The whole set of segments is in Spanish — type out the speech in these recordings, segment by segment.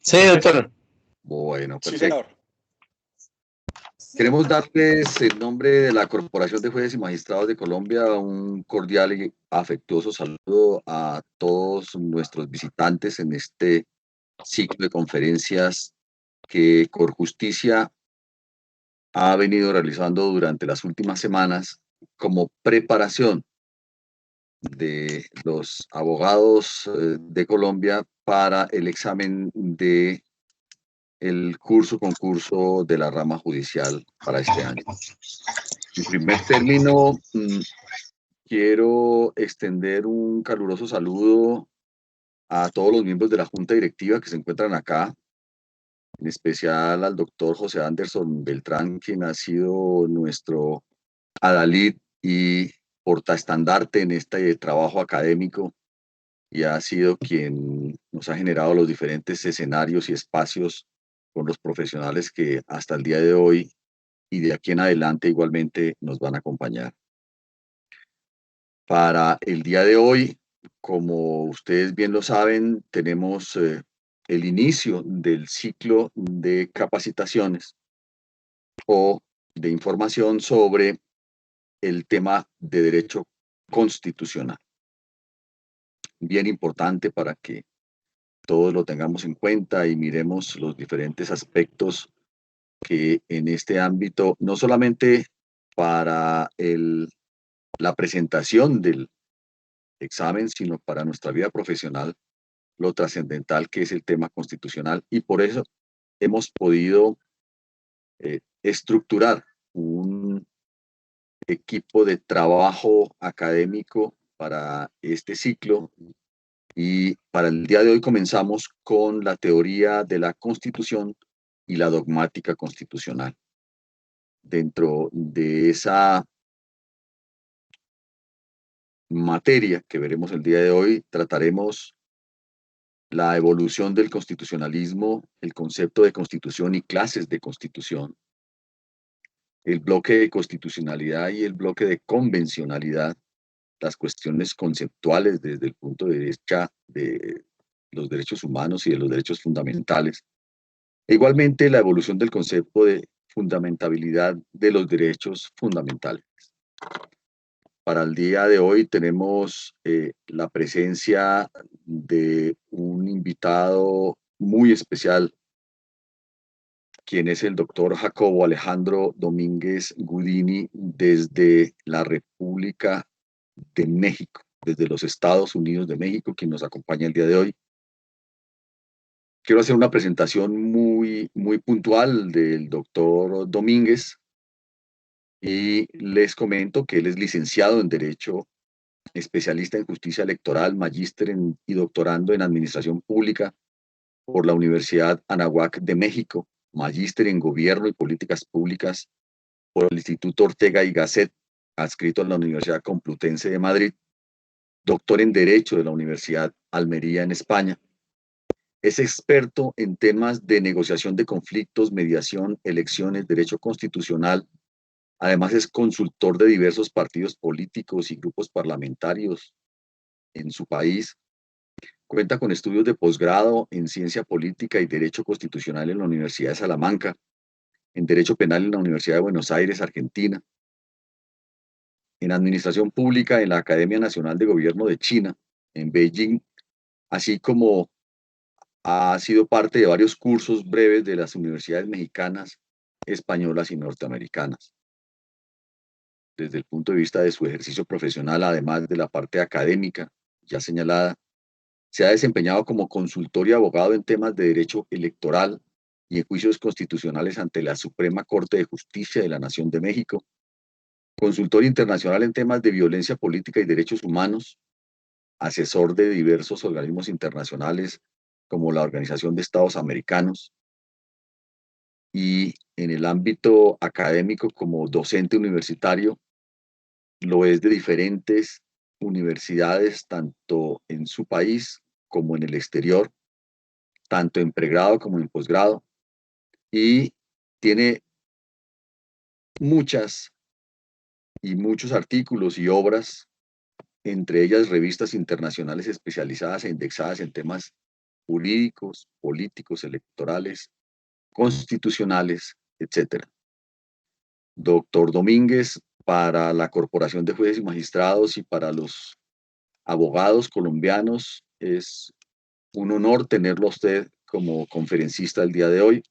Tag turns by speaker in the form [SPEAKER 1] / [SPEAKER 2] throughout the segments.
[SPEAKER 1] Sí, doctor.
[SPEAKER 2] Bueno,
[SPEAKER 3] Sí,
[SPEAKER 2] perfecto.
[SPEAKER 3] señor.
[SPEAKER 2] Queremos darles, en nombre de la Corporación de Jueces y Magistrados de Colombia, un cordial y afectuoso saludo a todos nuestros visitantes en este ciclo de conferencias que Corjusticia ha venido realizando durante las últimas semanas como preparación de los abogados de Colombia para el examen de el concurso de la rama judicial para este año. En primer término, quiero extender un caluroso saludo a todos los miembros de la Junta Directiva que se encuentran acá, en especial al doctor José Anderson Beltrán, quien ha sido nuestro adalid y portaestandarte en este trabajo académico y ha sido quien nos ha generado los diferentes escenarios y espacios con los profesionales que hasta el día de hoy y de aquí en adelante igualmente nos van a acompañar. Para el día de hoy, como ustedes bien lo saben, tenemos el inicio del ciclo de capacitaciones o de información sobre el tema de derecho constitucional. Bien importante para que todos lo tengamos en cuenta y miremos los diferentes aspectos que en este ámbito, no solamente para la presentación del examen, sino para nuestra vida profesional, lo trascendental que es el tema constitucional. Y por eso hemos podido estructurar un equipo de trabajo académico para este ciclo. Y para el día de hoy comenzamos con la teoría de la Constitución y la dogmática constitucional. Dentro de esa materia que veremos el día de hoy, trataremos la evolución del constitucionalismo, el concepto de constitución y clases de constitución, el bloque de constitucionalidad y el bloque de convencionalidad, las cuestiones conceptuales desde el punto de vista de los derechos humanos y de los derechos fundamentales. E igualmente la evolución del concepto de fundamentabilidad de los derechos fundamentales. Para el día de hoy tenemos la presencia de un invitado muy especial, quien es el doctor Jacobo Alejandro Domínguez Gudini desde la República de México, desde los Estados Unidos de México, quien nos acompaña el día de hoy. Quiero hacer una presentación muy puntual del doctor Domínguez y les comento que él es licenciado en Derecho, especialista en Justicia Electoral, magíster y doctorando en Administración Pública por la Universidad Anáhuac de México, magíster en Gobierno y Políticas Públicas por el Instituto Ortega y Gasset, adscrito a la Universidad Complutense de Madrid, doctor en Derecho de la Universidad Almería en España. Es experto en temas de negociación de conflictos, mediación, elecciones, derecho constitucional. Además es consultor de diversos partidos políticos y grupos parlamentarios en su país. Cuenta con estudios de posgrado en Ciencia Política y Derecho Constitucional en la Universidad de Salamanca, en Derecho Penal en la Universidad de Buenos Aires, Argentina, en Administración Pública en la Academia Nacional de Gobierno de China, en Beijing, así como ha sido parte de varios cursos breves de las universidades mexicanas, españolas y norteamericanas. Desde el punto de vista de su ejercicio profesional, además de la parte académica ya señalada, se ha desempeñado como consultor y abogado en temas de derecho electoral y en juicios constitucionales ante la Suprema Corte de Justicia de la Nación de México, consultor internacional en temas de violencia política y derechos humanos, asesor de diversos organismos internacionales como la Organización de Estados Americanos, y en el ámbito académico como docente universitario, lo es de diferentes universidades, tanto en su país como en el exterior, tanto en pregrado como en posgrado, y tiene muchos artículos y obras, entre ellas revistas internacionales especializadas e indexadas en temas jurídicos, políticos, electorales, constitucionales, etcétera. Doctor Domínguez, para la Corporación de Jueces y Magistrados y para los abogados colombianos es un honor tenerlo a usted como conferencista el día de hoy.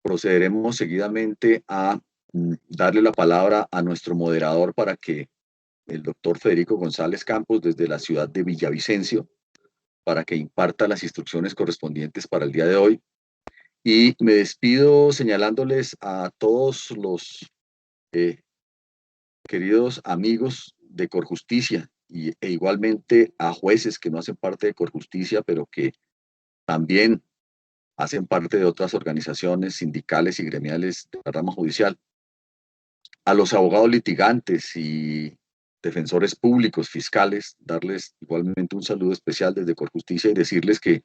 [SPEAKER 2] Procederemos seguidamente a darle la palabra a nuestro moderador para que el doctor Federico González Campos, desde la ciudad de Villavicencio, para que imparta las instrucciones correspondientes para el día de hoy. Y me despido señalándoles a todos los queridos amigos de Corjusticia e igualmente a jueces que no hacen parte de Corjusticia, pero que también hacen parte de otras organizaciones sindicales y gremiales de la rama judicial, a los abogados litigantes y defensores públicos, fiscales, darles igualmente un saludo especial desde Corjusticia y decirles que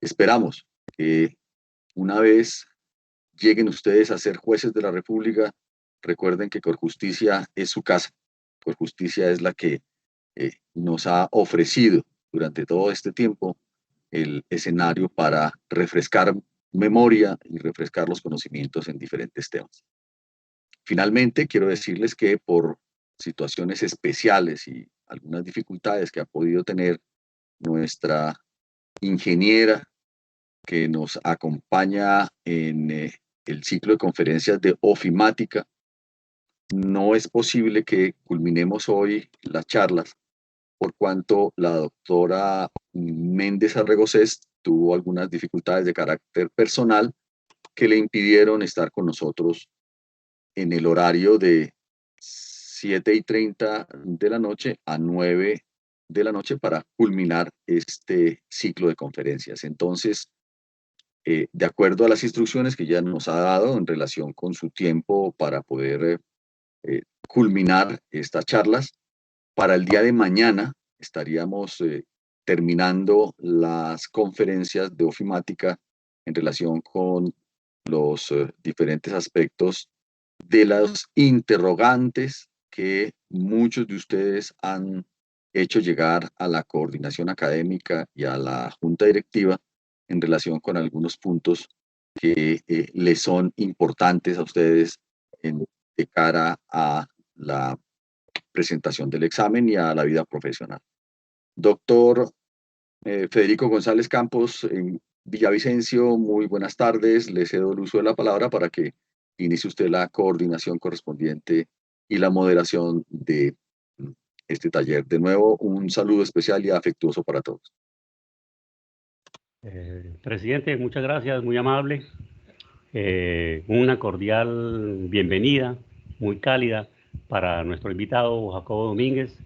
[SPEAKER 2] esperamos que una vez lleguen ustedes a ser jueces de la República, recuerden que Corjusticia es su casa. Corjusticia es la que nos ha ofrecido durante todo este tiempo el escenario para refrescar memoria y refrescar los conocimientos en diferentes temas. Finalmente, quiero decirles que por situaciones especiales y algunas dificultades que ha podido tener nuestra ingeniera que nos acompaña en el ciclo de conferencias de ofimática, no es posible que culminemos hoy las charlas por cuanto la doctora Méndez Arregocés tuvo algunas dificultades de carácter personal que le impidieron estar con nosotros en el horario de 7:30 de la noche a 9 de la noche para culminar este ciclo de conferencias. Entonces, de acuerdo a las instrucciones que ya nos ha dado en relación con su tiempo para poder culminar estas charlas, para el día de mañana estaríamos terminando las conferencias de ofimática en relación con los diferentes aspectos de los interrogantes que muchos de ustedes han hecho llegar a la coordinación académica y a la junta directiva en relación con algunos puntos que les son importantes a ustedes de cara a la presentación del examen y a la vida profesional. Doctor Federico González Campos, en Villavicencio, muy buenas tardes. Le cedo el uso de la palabra para que inicie usted la coordinación correspondiente y la moderación de este taller. De nuevo, un saludo especial y afectuoso para todos.
[SPEAKER 1] Presidente, muchas gracias, muy amable. Una cordial bienvenida, muy cálida, para nuestro invitado Jacobo Domínguez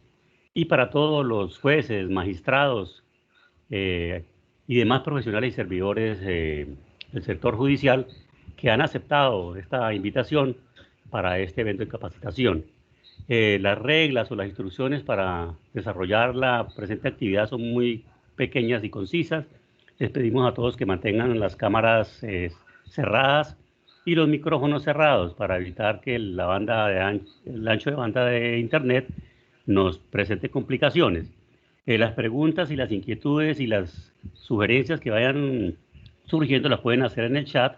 [SPEAKER 1] y para todos los jueces, magistrados y demás profesionales y servidores del sector judicial que han aceptado esta invitación para este evento de capacitación. Las reglas o las instrucciones para desarrollar la presente actividad son muy pequeñas y concisas. Les pedimos a todos que mantengan las cámaras cerradas y los micrófonos cerrados para evitar que el ancho de banda de internet nos presente complicaciones. Las preguntas y las inquietudes y las sugerencias que vayan surgiendo las pueden hacer en el chat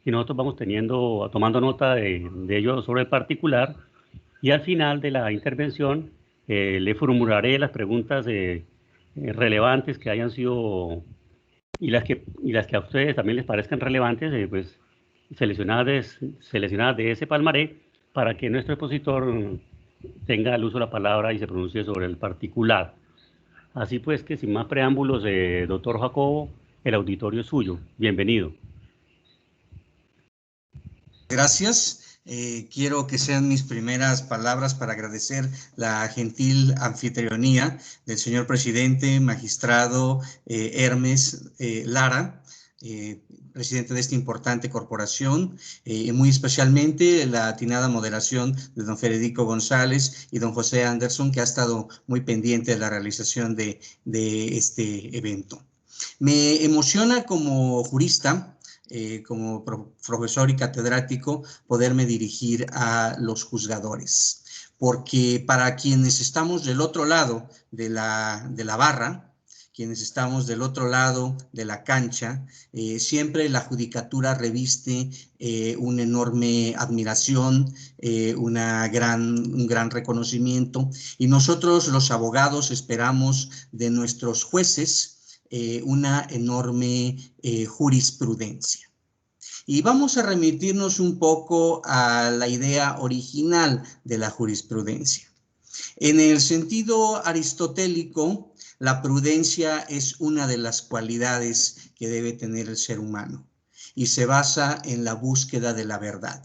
[SPEAKER 1] y nosotros vamos tomando nota de ello sobre el particular, y al final de la intervención le formularé las preguntas relevantes que hayan sido y las que a ustedes también les parezcan relevantes, pues seleccionadas de ese palmaré, para que nuestro expositor tenga el uso de la palabra y se pronuncie sobre el particular. Así pues, que sin más preámbulos, doctor Jacobo, el auditorio es suyo. Bienvenido.
[SPEAKER 3] Gracias. Quiero que sean mis primeras palabras para agradecer la gentil anfitrionía del señor presidente, magistrado Hermes Lara, presidente de esta importante corporación, y muy especialmente la atinada moderación de don Federico González y don José Anderson, que ha estado muy pendiente de la realización de este evento. Me emociona como jurista, como profesor y catedrático, poderme dirigir a los juzgadores, porque para quienes estamos del otro lado de la barra, quienes estamos del otro lado de la cancha, siempre la judicatura reviste una enorme admiración, un gran reconocimiento, y nosotros los abogados esperamos de nuestros jueces una enorme jurisprudencia. Y vamos a remitirnos un poco a la idea original de la jurisprudencia. En el sentido aristotélico, la prudencia es una de las cualidades que debe tener el ser humano y se basa en la búsqueda de la verdad.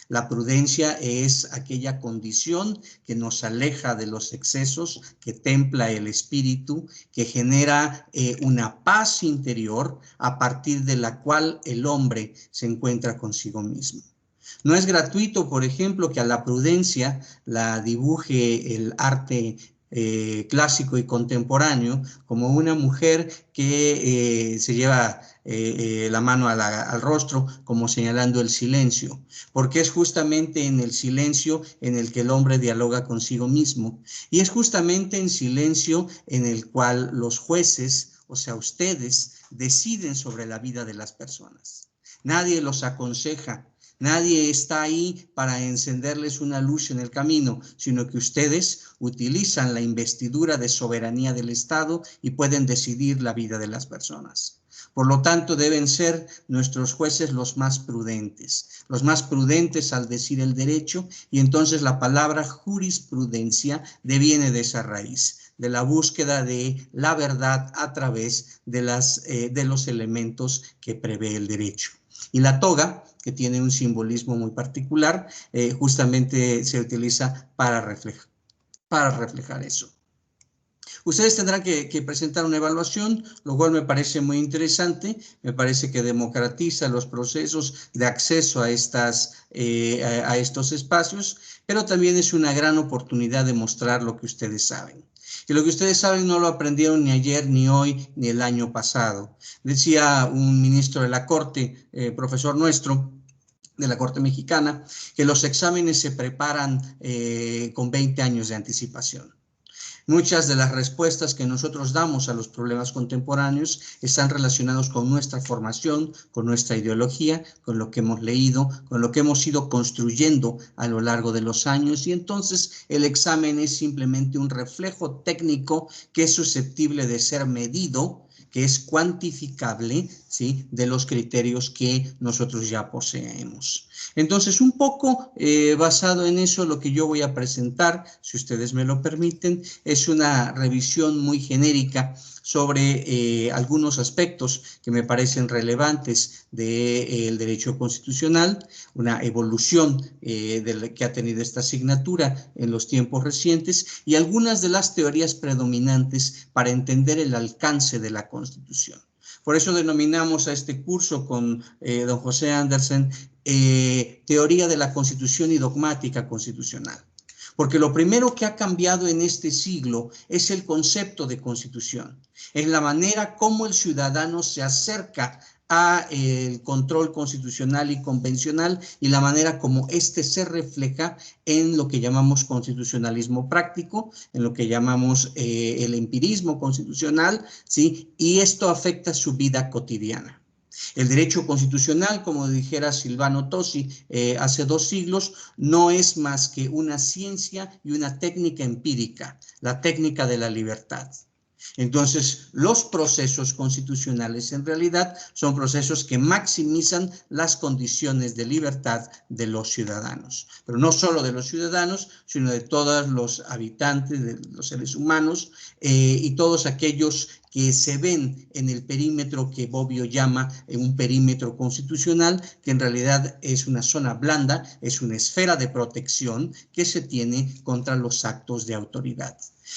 [SPEAKER 3] La prudencia es aquella condición que nos aleja de los excesos, que templa el espíritu, que genera una paz interior a partir de la cual el hombre se encuentra consigo mismo. No es gratuito, por ejemplo, que a la prudencia la dibuje el arte clásico y contemporáneo como una mujer que se lleva la mano al rostro como señalando el silencio, porque es justamente en el silencio en el que el hombre dialoga consigo mismo, y es justamente en silencio en el cual los jueces, o sea, ustedes, deciden sobre la vida de las personas. Nadie los aconseja. Nadie está ahí para encenderles una luz en el camino, sino que ustedes utilizan la investidura de soberanía del Estado y pueden decidir la vida de las personas. Por lo tanto, deben ser nuestros jueces los más prudentes al decir el derecho, y entonces la palabra jurisprudencia deviene de esa raíz, de la búsqueda de la verdad a través de los elementos que prevé el derecho. Y la toga, que tiene un simbolismo muy particular, justamente se utiliza para reflejar eso. Ustedes tendrán que presentar una evaluación, lo cual me parece muy interesante, me parece que democratiza los procesos de acceso a estos espacios, pero también es una gran oportunidad de mostrar lo que ustedes saben. Y lo que ustedes saben no lo aprendieron ni ayer, ni hoy, ni el año pasado. Decía un ministro de la Corte, profesor nuestro, de la Corte Mexicana, que los exámenes se preparan con 20 años de anticipación. Muchas de las respuestas que nosotros damos a los problemas contemporáneos están relacionados con nuestra formación, con nuestra ideología, con lo que hemos leído, con lo que hemos ido construyendo a lo largo de los años, y entonces el examen es simplemente un reflejo técnico que es susceptible de ser medido, que es cuantificable, ¿sí?, de los criterios que nosotros ya poseemos. Entonces, un poco basado en eso, lo que yo voy a presentar, si ustedes me lo permiten, es una revisión muy genérica sobre algunos aspectos que me parecen relevantes del derecho constitucional, una evolución que ha tenido esta asignatura en los tiempos recientes, y algunas de las teorías predominantes para entender el alcance de la Constitución. Por eso denominamos a este curso con don José Andersen Teoría de la Constitución y Dogmática Constitucional. Porque lo primero que ha cambiado en este siglo es el concepto de constitución, es la manera como el ciudadano se acerca al control constitucional y convencional, y la manera como éste se refleja en lo que llamamos constitucionalismo práctico, en lo que llamamos el empirismo constitucional, ¿sí? Y esto afecta su vida cotidiana. El derecho constitucional, como dijera Silvano Tosi hace 2 siglos, no es más que una ciencia y una técnica empírica, la técnica de la libertad. Entonces, los procesos constitucionales en realidad son procesos que maximizan las condiciones de libertad de los ciudadanos, pero no solo de los ciudadanos, sino de todos los habitantes, de los seres humanos y todos aquellos que se ven en el perímetro que Bobbio llama un perímetro constitucional, que en realidad es una zona blanda, es una esfera de protección que se tiene contra los actos de autoridad.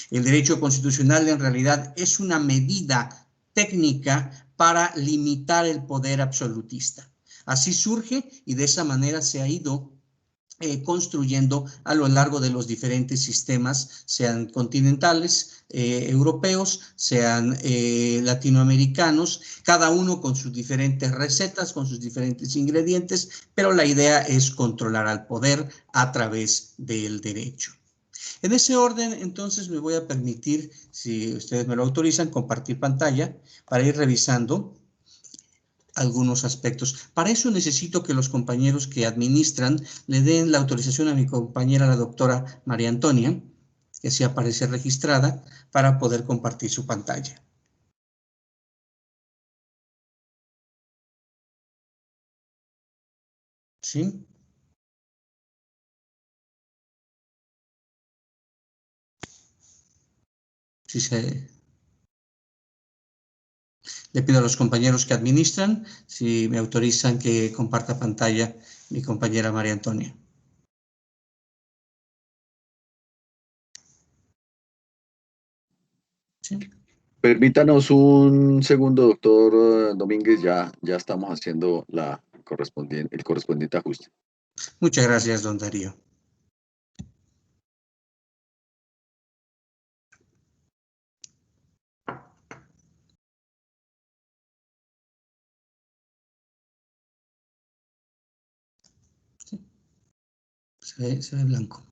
[SPEAKER 3] El derecho constitucional en realidad es una medida técnica para limitar el poder absolutista. Así surge y de esa manera se ha ido construyendo a lo largo de los diferentes sistemas, sean continentales, europeos, sean latinoamericanos, cada uno con sus diferentes recetas, con sus diferentes ingredientes, pero la idea es controlar al poder a través del derecho. En ese orden, entonces, me voy a permitir, si ustedes me lo autorizan, compartir pantalla para ir revisando algunos aspectos. Para eso necesito que los compañeros que administran le den la autorización a mi compañera, la doctora María Antonia, que así aparece registrada, para poder compartir su pantalla. ¿Sí? Le pido a los compañeros que administran si me autorizan que comparta pantalla mi compañera María Antonia. ¿Sí?
[SPEAKER 2] Permítanos un segundo, doctor Domínguez, ya estamos haciendo el correspondiente ajuste.
[SPEAKER 3] Muchas gracias, don Darío. ¿Sí? Se ve blanco.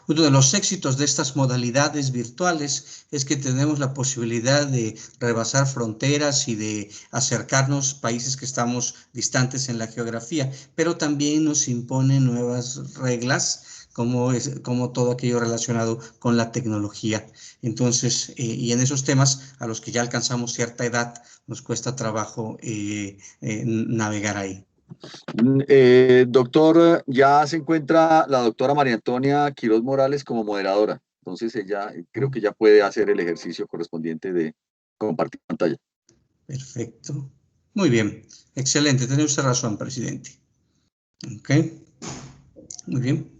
[SPEAKER 3] Uno de los éxitos de estas modalidades virtuales es que tenemos la posibilidad de rebasar fronteras y de acercarnos a países que estamos distantes en la geografía, pero también nos impone nuevas reglas, como todo aquello relacionado con la tecnología. Entonces, y en esos temas a los que ya alcanzamos cierta edad, nos cuesta trabajo navegar ahí.
[SPEAKER 2] Doctor, ya se encuentra la doctora María Antonia Quiroz Morales como moderadora. Entonces ella creo que ya puede hacer el ejercicio correspondiente de compartir pantalla.
[SPEAKER 3] Perfecto. Muy bien. Excelente. Tiene usted razón, presidente. Ok. Muy bien.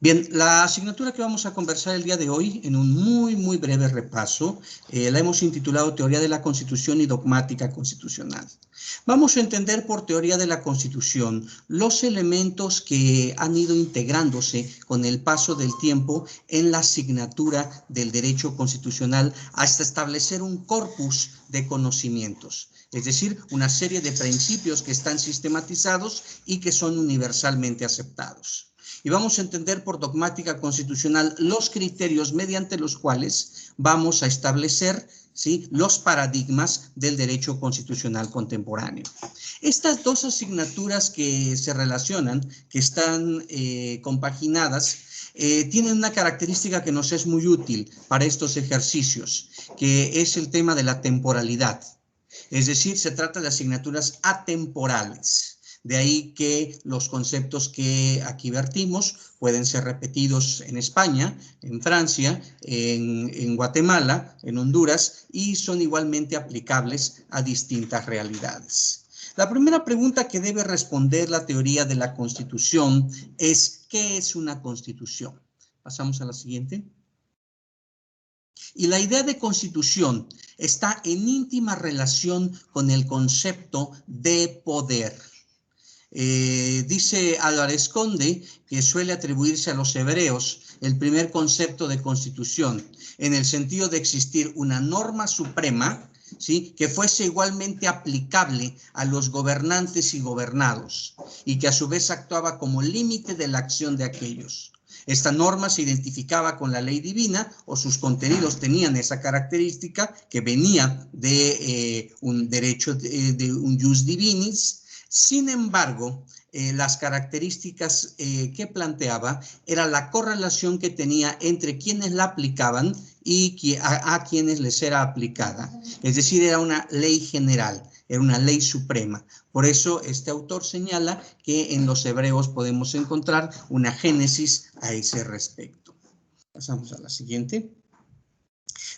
[SPEAKER 3] Bien, la asignatura que vamos a conversar el día de hoy, en un muy breve repaso, la hemos intitulado Teoría de la Constitución y Dogmática Constitucional. Vamos a entender por teoría de la Constitución los elementos que han ido integrándose con el paso del tiempo en la asignatura del derecho constitucional hasta establecer un corpus de conocimientos. Es decir, una serie de principios que están sistematizados y que son universalmente aceptados. Y vamos a entender por dogmática constitucional los criterios mediante los cuales vamos a establecer, ¿sí?, los paradigmas del derecho constitucional contemporáneo. Estas dos asignaturas que se relacionan, que están compaginadas, tienen una característica que nos es muy útil para estos ejercicios, que es el tema de la temporalidad. Es decir, se trata de asignaturas atemporales. De ahí que los conceptos que aquí vertimos pueden ser repetidos en España, en Francia, en Guatemala, en Honduras, y son igualmente aplicables a distintas realidades. La primera pregunta que debe responder la teoría de la Constitución es: ¿qué es una Constitución? Pasamos a la siguiente. Y la idea de constitución está en íntima relación con el concepto de poder. Dice Álvarez Conde que suele atribuirse a los hebreos el primer concepto de constitución, en el sentido de existir una norma suprema, ¿sí?, que fuese igualmente aplicable a los gobernantes y gobernados, y que a su vez actuaba como límite de la acción de aquellos. Esta norma se identificaba con la ley divina, o sus contenidos tenían esa característica que venía de un derecho, de un jus divinis. Sin embargo, las características que planteaba era la correlación que tenía entre quienes la aplicaban y a quienes les era aplicada. Es decir, era una ley general, era una ley suprema. Por eso este autor señala que en los hebreos podemos encontrar una génesis a ese respecto. Pasamos a la siguiente.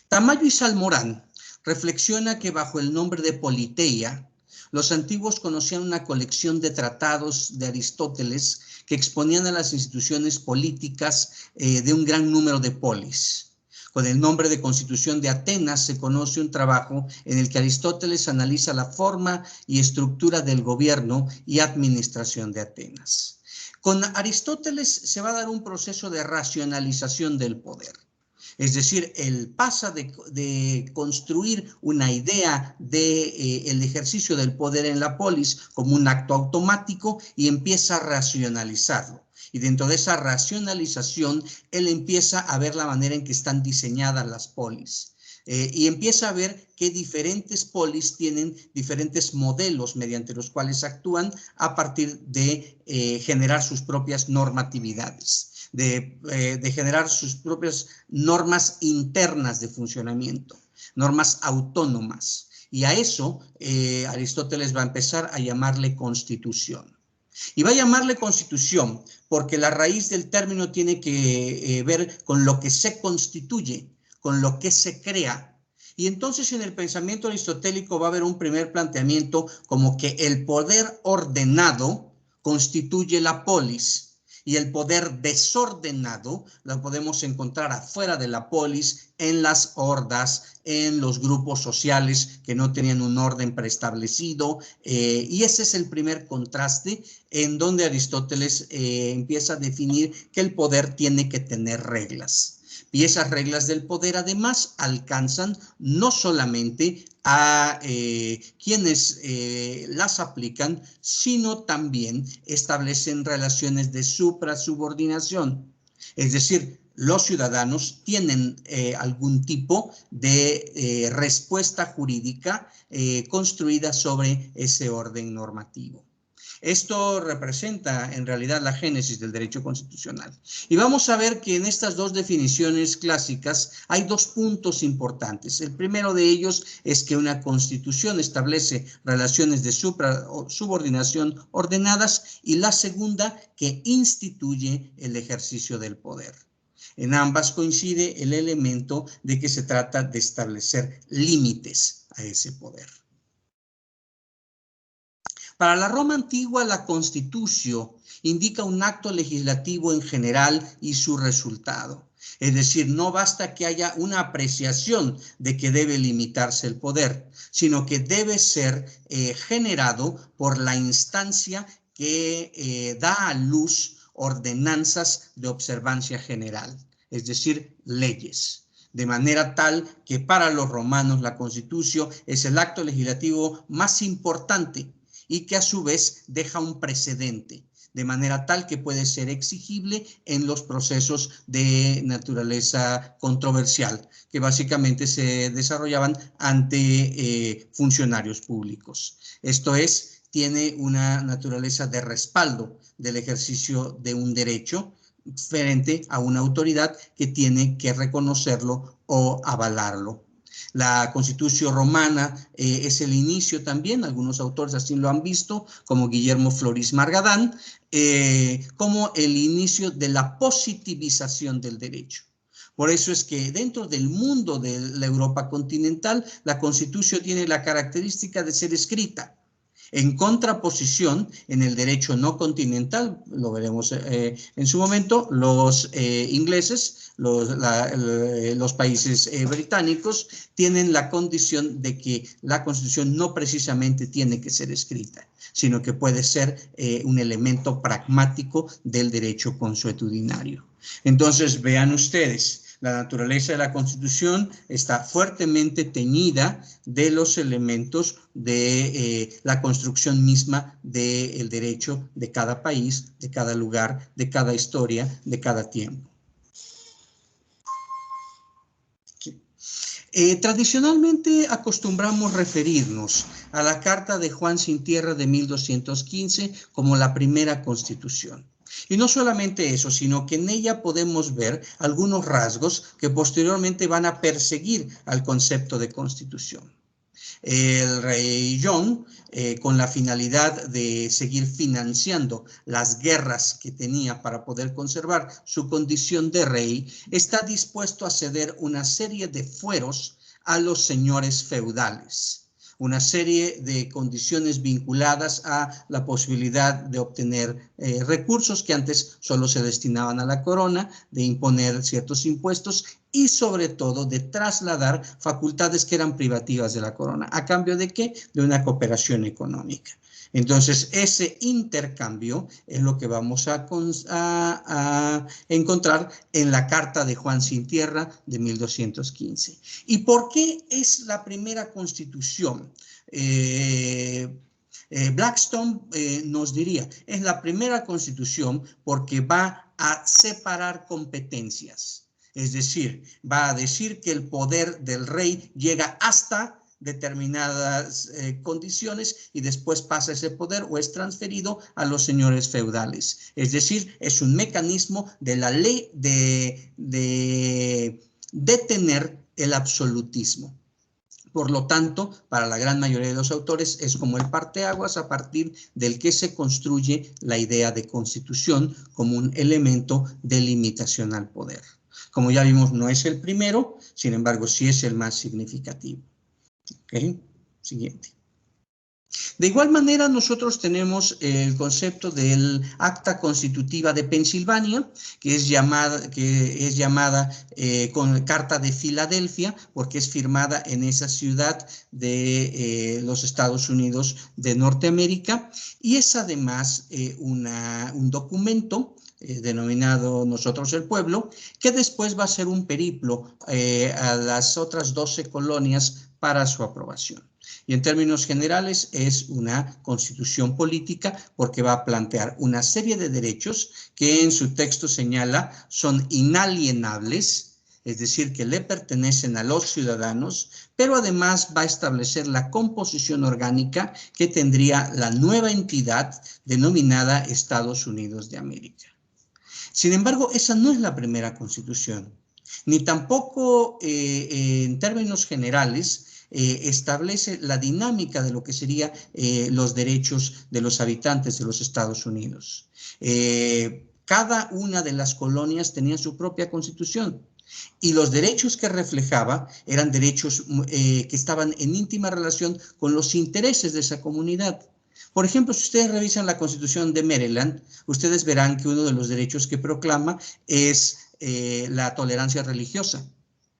[SPEAKER 3] Tamayo y Salmorán reflexiona que bajo el nombre de politeia, los antiguos conocían una colección de tratados de Aristóteles que exponían a las instituciones políticas de un gran número de polis. Con el nombre de Constitución de Atenas se conoce un trabajo en el que Aristóteles analiza la forma y estructura del gobierno y administración de Atenas. Con Aristóteles se va a dar un proceso de racionalización del poder. Es decir, él pasa de construir una idea del ejercicio del poder en la polis como un acto automático y empieza a racionalizarlo. Y dentro de esa racionalización, él empieza a ver la manera en que están diseñadas las polis. Y empieza a ver que diferentes polis tienen diferentes modelos mediante los cuales actúan a partir de generar sus propias normatividades, de generar sus propias normas internas de funcionamiento, normas autónomas. Y a eso Aristóteles va a empezar a llamarle constitución. Y va a llamarle constitución porque la raíz del término tiene que ver con lo que se constituye, con lo que se crea. Y entonces en el pensamiento aristotélico va a haber un primer planteamiento como que el poder ordenado constituye la polis y el poder desordenado lo podemos encontrar afuera de la polis, en las hordas, en los grupos sociales que no tenían un orden preestablecido. Y ese es el primer contraste en donde Aristóteles empieza a definir que el poder tiene que tener reglas. Y esas reglas del poder además alcanzan no solamente a quienes las aplican, sino también establecen relaciones de suprasubordinación. Es decir, los ciudadanos tienen algún tipo de respuesta jurídica construida sobre ese orden normativo. Esto representa en realidad la génesis del derecho constitucional. Y vamos a ver que en estas dos definiciones clásicas hay dos puntos importantes. El primero de ellos es que una constitución establece relaciones de subordinación ordenadas y la segunda que instituye el ejercicio del poder. En ambas coincide el elemento de que se trata de establecer límites a ese poder. Para la Roma antigua, la constitutio indica un acto legislativo en general y su resultado. Es decir, no basta que haya una apreciación de que debe limitarse el poder, sino que debe ser generado por la instancia que da a luz ordenanzas de observancia general, es decir, leyes. De manera tal que para los romanos la constitutio es el acto legislativo más importante y que a su vez deja un precedente, de manera tal que puede ser exigible en los procesos de naturaleza controversial, que básicamente se desarrollaban ante funcionarios públicos. Esto es, tiene una naturaleza de respaldo del ejercicio de un derecho frente a una autoridad que tiene que reconocerlo o avalarlo. La Constitución romana es el inicio también, algunos autores así lo han visto, como Guillermo Floris Margadán, como el inicio de la positivización del derecho. Por eso es que dentro del mundo de la Europa continental, la Constitución tiene la característica de ser escrita. En contraposición, en el derecho no continental, lo veremos en su momento, los ingleses, los países británicos, tienen la condición de que la Constitución no precisamente tiene que ser escrita, sino que puede ser un elemento pragmático del derecho consuetudinario. Entonces, vean ustedes, la naturaleza de la Constitución está fuertemente teñida de los elementos de la construcción misma del derecho de cada país, de cada lugar, de cada historia, de cada tiempo. Tradicionalmente acostumbramos referirnos a la Carta de Juan Sin Tierra de 1215 como la primera Constitución. Y no solamente eso, sino que en ella podemos ver algunos rasgos que posteriormente van a perseguir al concepto de constitución. El rey John, con la finalidad de seguir financiando las guerras que tenía para poder conservar su condición de rey, está dispuesto a ceder una serie de fueros a los señores feudales. una serie de condiciones vinculadas a la posibilidad de obtener recursos que antes solo se destinaban a la corona, de imponer ciertos impuestos y sobre todo de trasladar facultades que eran privativas de la corona. ¿A cambio de qué? De una cooperación económica. Entonces, ese intercambio es lo que vamos a encontrar en la Carta de Juan Sin Tierra de 1215. ¿Y por qué es la primera constitución? Blackstone nos diría, es la primera constitución porque va a separar competencias. Es decir, va a decir que el poder del rey llega hasta determinadas condiciones y después pasa ese poder o es transferido a los señores feudales. Es decir, es un mecanismo de la ley de detener el absolutismo. Por lo tanto, para la gran mayoría de los autores es como el parteaguas a partir del que se construye la idea de constitución como un elemento de limitación al poder. Como ya vimos, no es el primero, sin embargo, sí es el más significativo. Okay. Siguiente. De igual manera, nosotros tenemos el concepto del Acta Constitutiva de Pensilvania, que es llamada con Carta de Filadelfia, porque es firmada en esa ciudad de los Estados Unidos de Norteamérica, y es además un documento denominado Nosotros el Pueblo, que después va a ser un periplo a las otras 12 colonias para su aprobación. Y en términos generales es una constitución política porque va a plantear una serie de derechos que en su texto señala son inalienables, es decir, que le pertenecen a los ciudadanos, pero además va a establecer la composición orgánica que tendría la nueva entidad denominada Estados Unidos de América. Sin embargo, esa no es la primera constitución, ni tampoco en términos generales establece la dinámica de lo que serían los derechos de los habitantes de los Estados Unidos. Cada una de las colonias tenía su propia constitución y los derechos que reflejaba eran derechos que estaban en íntima relación con los intereses de esa comunidad. Por ejemplo, si ustedes revisan la Constitución de Maryland, ustedes verán que uno de los derechos que proclama es la tolerancia religiosa.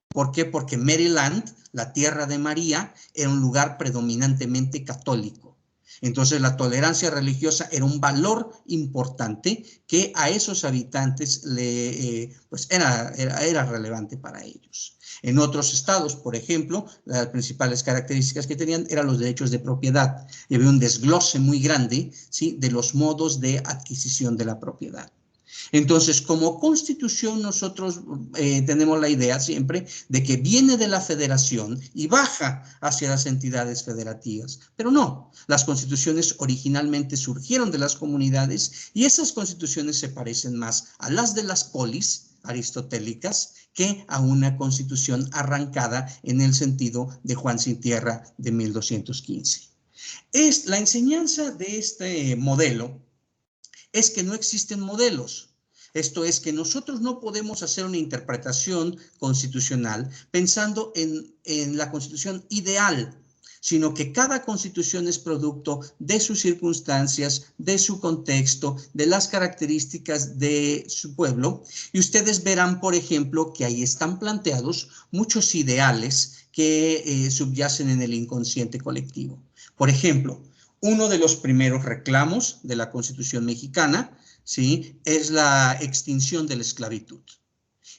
[SPEAKER 3] ¿Por qué? Porque Maryland, la tierra de María, era un lugar predominantemente católico. Entonces, la tolerancia religiosa era un valor importante que a esos habitantes pues era relevante para ellos. En otros estados, por ejemplo, las principales características que tenían eran los derechos de propiedad. Y había un desglose muy grande, ¿sí?, de los modos de adquisición de la propiedad. Entonces, como constitución, nosotros tenemos la idea siempre de que viene de la federación y baja hacia las entidades federativas. Pero no, las constituciones originalmente surgieron de las comunidades y esas constituciones se parecen más a las de las polis aristotélicas que a una constitución arrancada en el sentido de Juan Sin Tierra de 1215. La enseñanza de este modelo es que no existen modelos. Esto es que nosotros no podemos hacer una interpretación constitucional pensando en la constitución ideal, sino que cada constitución es producto de sus circunstancias, de su contexto, de las características de su pueblo. Y ustedes verán, por ejemplo, que ahí están planteados muchos ideales que subyacen en el inconsciente colectivo. Por ejemplo, uno de los primeros reclamos de la Constitución mexicana, ¿sí?, es la extinción de la esclavitud.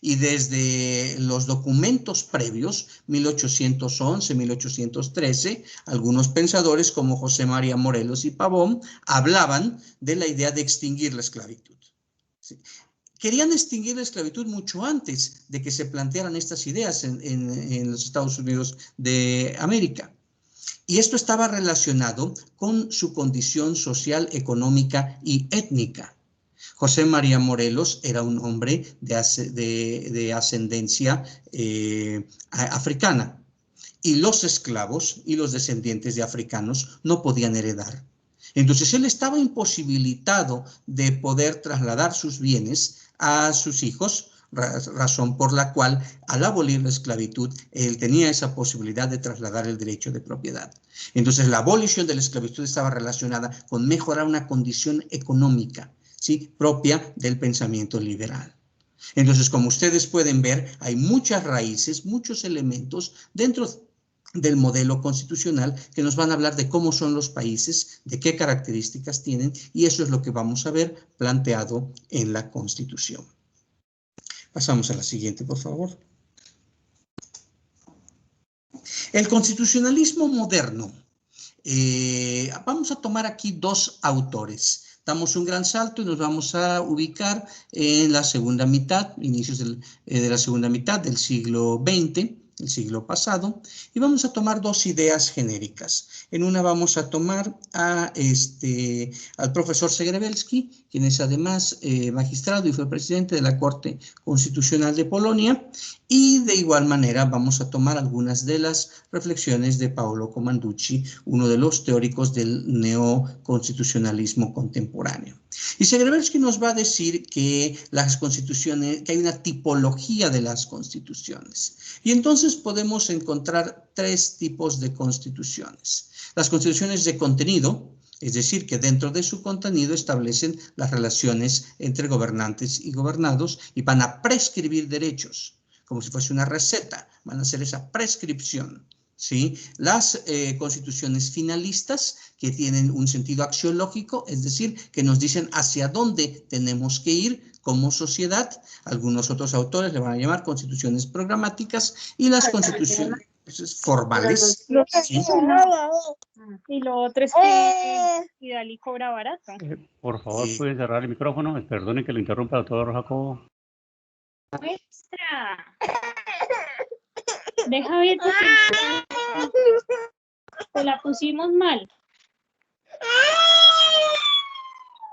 [SPEAKER 3] Y desde los documentos previos, 1811, 1813, algunos pensadores como José María Morelos y Pavón hablaban de la idea de extinguir la esclavitud. ¿Sí? Querían extinguir la esclavitud mucho antes de que se plantearan estas ideas en los Estados Unidos de América. Y esto estaba relacionado con su condición social, económica y étnica. José María Morelos era un hombre de ascendencia africana y los esclavos y los descendientes de africanos no podían heredar. Entonces él estaba imposibilitado de poder trasladar sus bienes a sus hijos razón por la cual al abolir la esclavitud, él tenía esa posibilidad de trasladar el derecho de propiedad. Entonces, la abolición de la esclavitud estaba relacionada con mejorar una condición económica, ¿sí?, propia del pensamiento liberal. Entonces, como ustedes pueden ver, hay muchas raíces, muchos elementos dentro del modelo constitucional que nos van a hablar de cómo son los países, de qué características tienen, y eso es lo que vamos a ver planteado en la Constitución. Pasamos a la siguiente, por favor. El constitucionalismo moderno. Vamos a tomar aquí dos autores. Damos un gran salto y nos vamos a ubicar en la segunda mitad, inicios de la segunda mitad del siglo XX, el siglo pasado, y vamos a tomar dos ideas genéricas. En una vamos a tomar al profesor Zagrebelski, quien es además magistrado y fue presidente de la Corte Constitucional de Polonia, y de igual manera vamos a tomar algunas de las reflexiones de Paolo Comanducci, uno de los teóricos del neoconstitucionalismo contemporáneo. Y Zagrebelski nos va a decir que las constituciones, que hay una tipología de las constituciones. Y entonces podemos encontrar tres tipos de constituciones. Las constituciones de contenido, es decir, que dentro de su contenido establecen las relaciones entre gobernantes y gobernados y van a prescribir derechos, como si fuese una receta, van a hacer esa prescripción, ¿sí? Las constituciones finalistas, que tienen un sentido axiológico, es decir, que nos dicen hacia dónde tenemos que ir como sociedad. Algunos otros autores le van a llamar constituciones programáticas, y las constituciones formales, ¿sí?
[SPEAKER 4] Y lo otro es que Vidal cobra barato.
[SPEAKER 1] Por favor, pueden cerrar el micrófono. Perdone que lo interrumpa, doctor Jacobo.
[SPEAKER 4] Maestra, deja ver porque te la pusimos mal.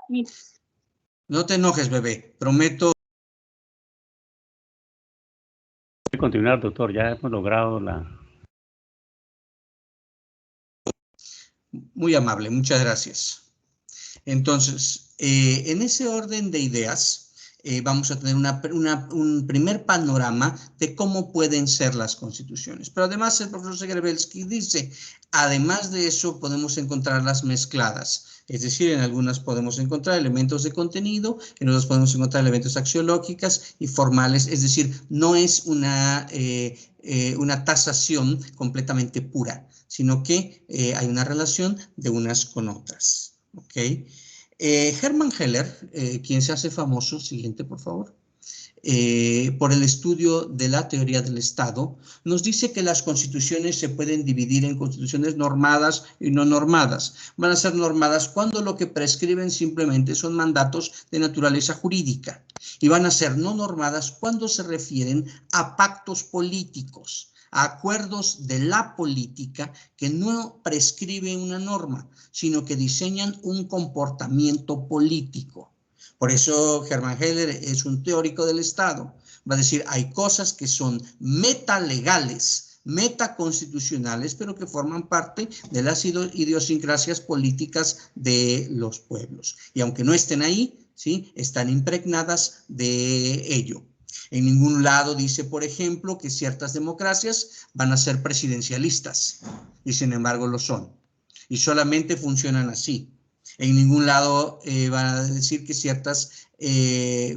[SPEAKER 4] Mira.
[SPEAKER 3] No te enojes, bebé, prometo.
[SPEAKER 1] Voy a continuar, doctor, ya hemos logrado la...
[SPEAKER 3] Muy amable, muchas gracias. Entonces, en ese orden de ideas, vamos a tener un primer panorama de cómo pueden ser las constituciones. Pero además el profesor Zagrebelski dice, además de eso podemos encontrarlas mezcladas. Es decir, en algunas podemos encontrar elementos de contenido, en otras podemos encontrar elementos axiológicos y formales. Es decir, no es una tasación completamente pura, sino que hay una relación de unas con otras. ¿Ok? Hermann Heller, quien se hace famoso, siguiente por favor, por el estudio de la teoría del Estado, nos dice que las constituciones se pueden dividir en constituciones normadas y no normadas. Van a ser normadas cuando lo que prescriben simplemente son mandatos de naturaleza jurídica, y van a ser no normadas cuando se refieren a pactos políticos, a acuerdos de la política que no prescriben una norma, sino que diseñan un comportamiento político. Por eso Hermann Heller es un teórico del Estado. Va a decir, hay cosas que son metalegales, metaconstitucionales, pero que forman parte de las idiosincrasias políticas de los pueblos. Y aunque no estén ahí, ¿sí?, están impregnadas de ello. En ningún lado dice, por ejemplo, que ciertas democracias van a ser presidencialistas, y sin embargo lo son. Y solamente funcionan así. En ningún lado van a decir que ciertas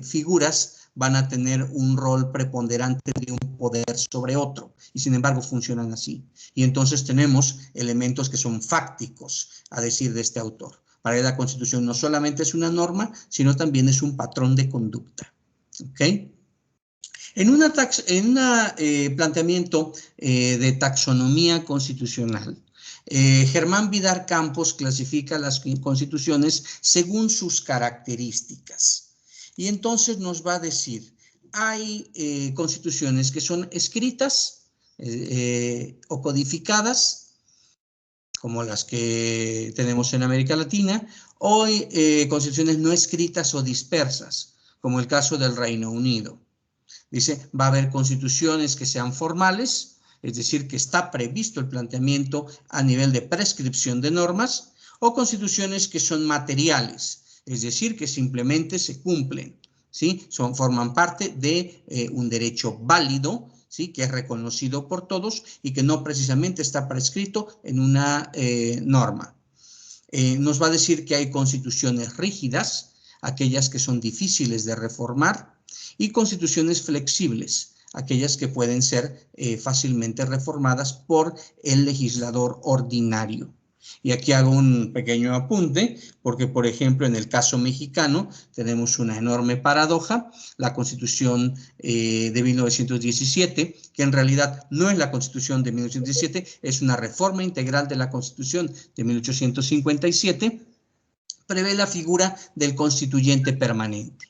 [SPEAKER 3] figuras van a tener un rol preponderante de un poder sobre otro, y sin embargo funcionan así. Y entonces tenemos elementos que son fácticos, a decir de este autor. Para él la Constitución no solamente es una norma, sino también es un patrón de conducta. ¿Ok? En un planteamiento de taxonomía constitucional, Germán Vidal Campos clasifica las constituciones según sus características. Y entonces nos va a decir, hay constituciones que son escritas o codificadas, como las que tenemos en América Latina, o constituciones no escritas o dispersas, como el caso del Reino Unido. Dice, va a haber constituciones que sean formales, es decir, que está previsto el planteamiento a nivel de prescripción de normas, o constituciones que son materiales, es decir, que simplemente se cumplen. ¿sí? Forman parte de un derecho válido, ¿sí? Que es reconocido por todos y que no precisamente está prescrito en una norma. Nos va a decir que hay constituciones rígidas, aquellas que son difíciles de reformar, y constituciones flexibles, aquellas que pueden ser fácilmente reformadas por el legislador ordinario. Y aquí hago un pequeño apunte, porque por ejemplo en el caso mexicano tenemos una enorme paradoja, la Constitución de 1917, que en realidad no es la Constitución de 1917, es una reforma integral de la Constitución de 1857, prevé la figura del constituyente permanente.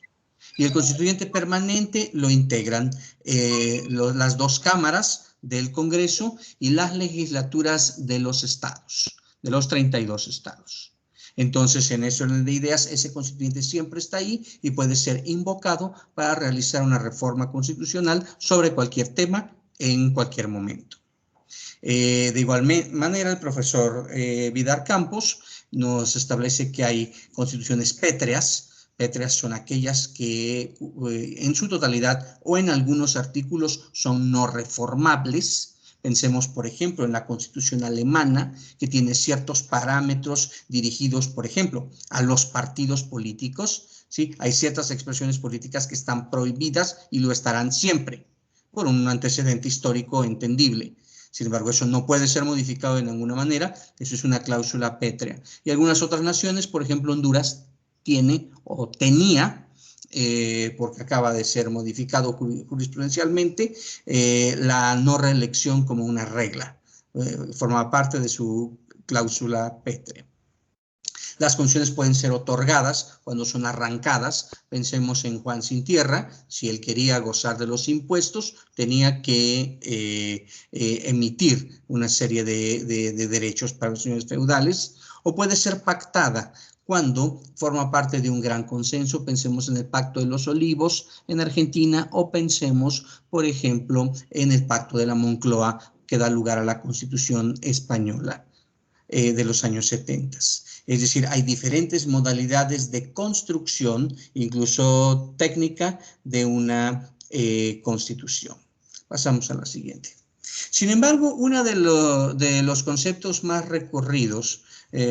[SPEAKER 3] Y el constituyente permanente lo integran las dos cámaras del Congreso y las legislaturas de los estados, de los 32 estados. Entonces, en ese orden de ideas, ese constituyente siempre está ahí y puede ser invocado para realizar una reforma constitucional sobre cualquier tema en cualquier momento. De igual manera, el profesor Vidar Campos nos establece que hay constituciones pétreas. Pétreas son aquellas que en su totalidad o en algunos artículos son no reformables. Pensemos, por ejemplo, en la Constitución alemana, que tiene ciertos parámetros dirigidos, por ejemplo, a los partidos políticos, ¿sí? Hay ciertas expresiones políticas que están prohibidas y lo estarán siempre, por un antecedente histórico entendible. Sin embargo, eso no puede ser modificado de ninguna manera, eso es una cláusula pétrea. Y algunas otras naciones, por ejemplo, Honduras, tiene o tenía, porque acaba de ser modificado jurisprudencialmente, la no reelección como una regla. Forma parte de su cláusula pétrea. Las concesiones pueden ser otorgadas cuando son arrancadas. Pensemos en Juan Sin Tierra. Si él quería gozar de los impuestos, tenía que emitir una serie de derechos para los señores feudales. O puede ser pactada cuando forma parte de un gran consenso. Pensemos en el Pacto de los Olivos en Argentina, o pensemos, por ejemplo, en el Pacto de la Moncloa, que da lugar a la Constitución española de los años 70. Es decir, hay diferentes modalidades de construcción, incluso técnica, de una constitución. Pasamos a la siguiente. Sin embargo, uno de los conceptos más recurridos,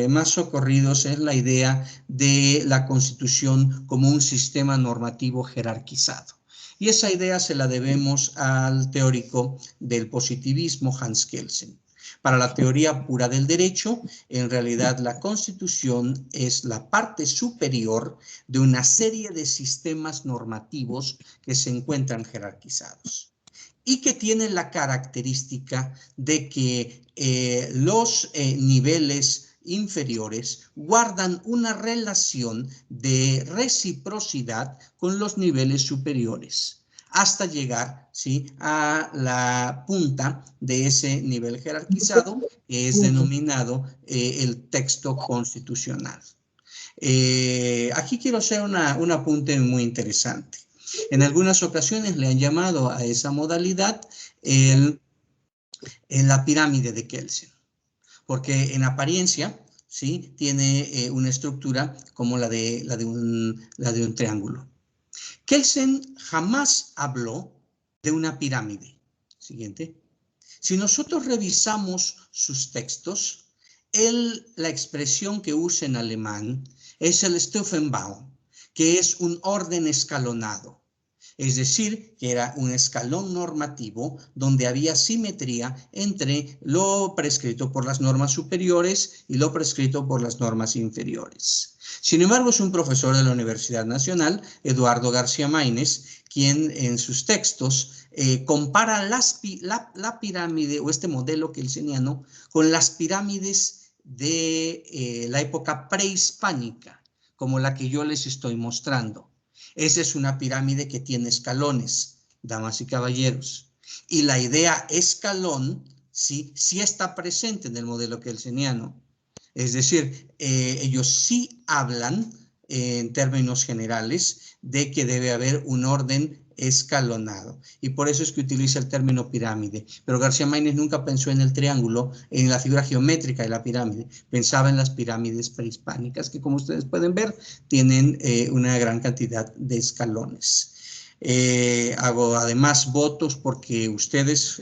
[SPEAKER 3] más socorridos, es la idea de la Constitución como un sistema normativo jerarquizado. Y esa idea se la debemos al teórico del positivismo Hans Kelsen. Para la teoría pura del derecho, en realidad la Constitución es la parte superior de una serie de sistemas normativos que se encuentran jerarquizados y que tienen la característica de que los niveles inferiores guardan una relación de reciprocidad con los niveles superiores, hasta llegar, ¿sí?, a la punta de ese nivel jerarquizado, que es denominado el texto constitucional. Aquí quiero hacer un apunte muy interesante. En algunas ocasiones le han llamado a esa modalidad la pirámide de Kelsen, porque en apariencia, ¿sí?, tiene una estructura como la de un triángulo. Kelsen jamás habló de una pirámide. Siguiente. Si nosotros revisamos sus textos, la expresión que usa en alemán es el Stufenbau, que es un orden escalonado. Es decir, que era un escalón normativo donde había simetría entre lo prescrito por las normas superiores y lo prescrito por las normas inferiores. Sin embargo, es un profesor de la Universidad Nacional, Eduardo García Maínez, quien en sus textos compara la pirámide o este modelo kelseniano con las pirámides de la época prehispánica, como la que yo les estoy mostrando. Esa es una pirámide que tiene escalones, damas y caballeros. Y la idea escalón sí está presente en el modelo kelseniano. Es decir, ellos sí hablan en términos generales de que debe haber un orden escalonado. Y por eso es que utiliza el término pirámide. Pero García Maínez nunca pensó en el triángulo, en la figura geométrica de la pirámide. Pensaba en las pirámides prehispánicas, que como ustedes pueden ver, tienen una gran cantidad de escalones. Hago además votos porque ustedes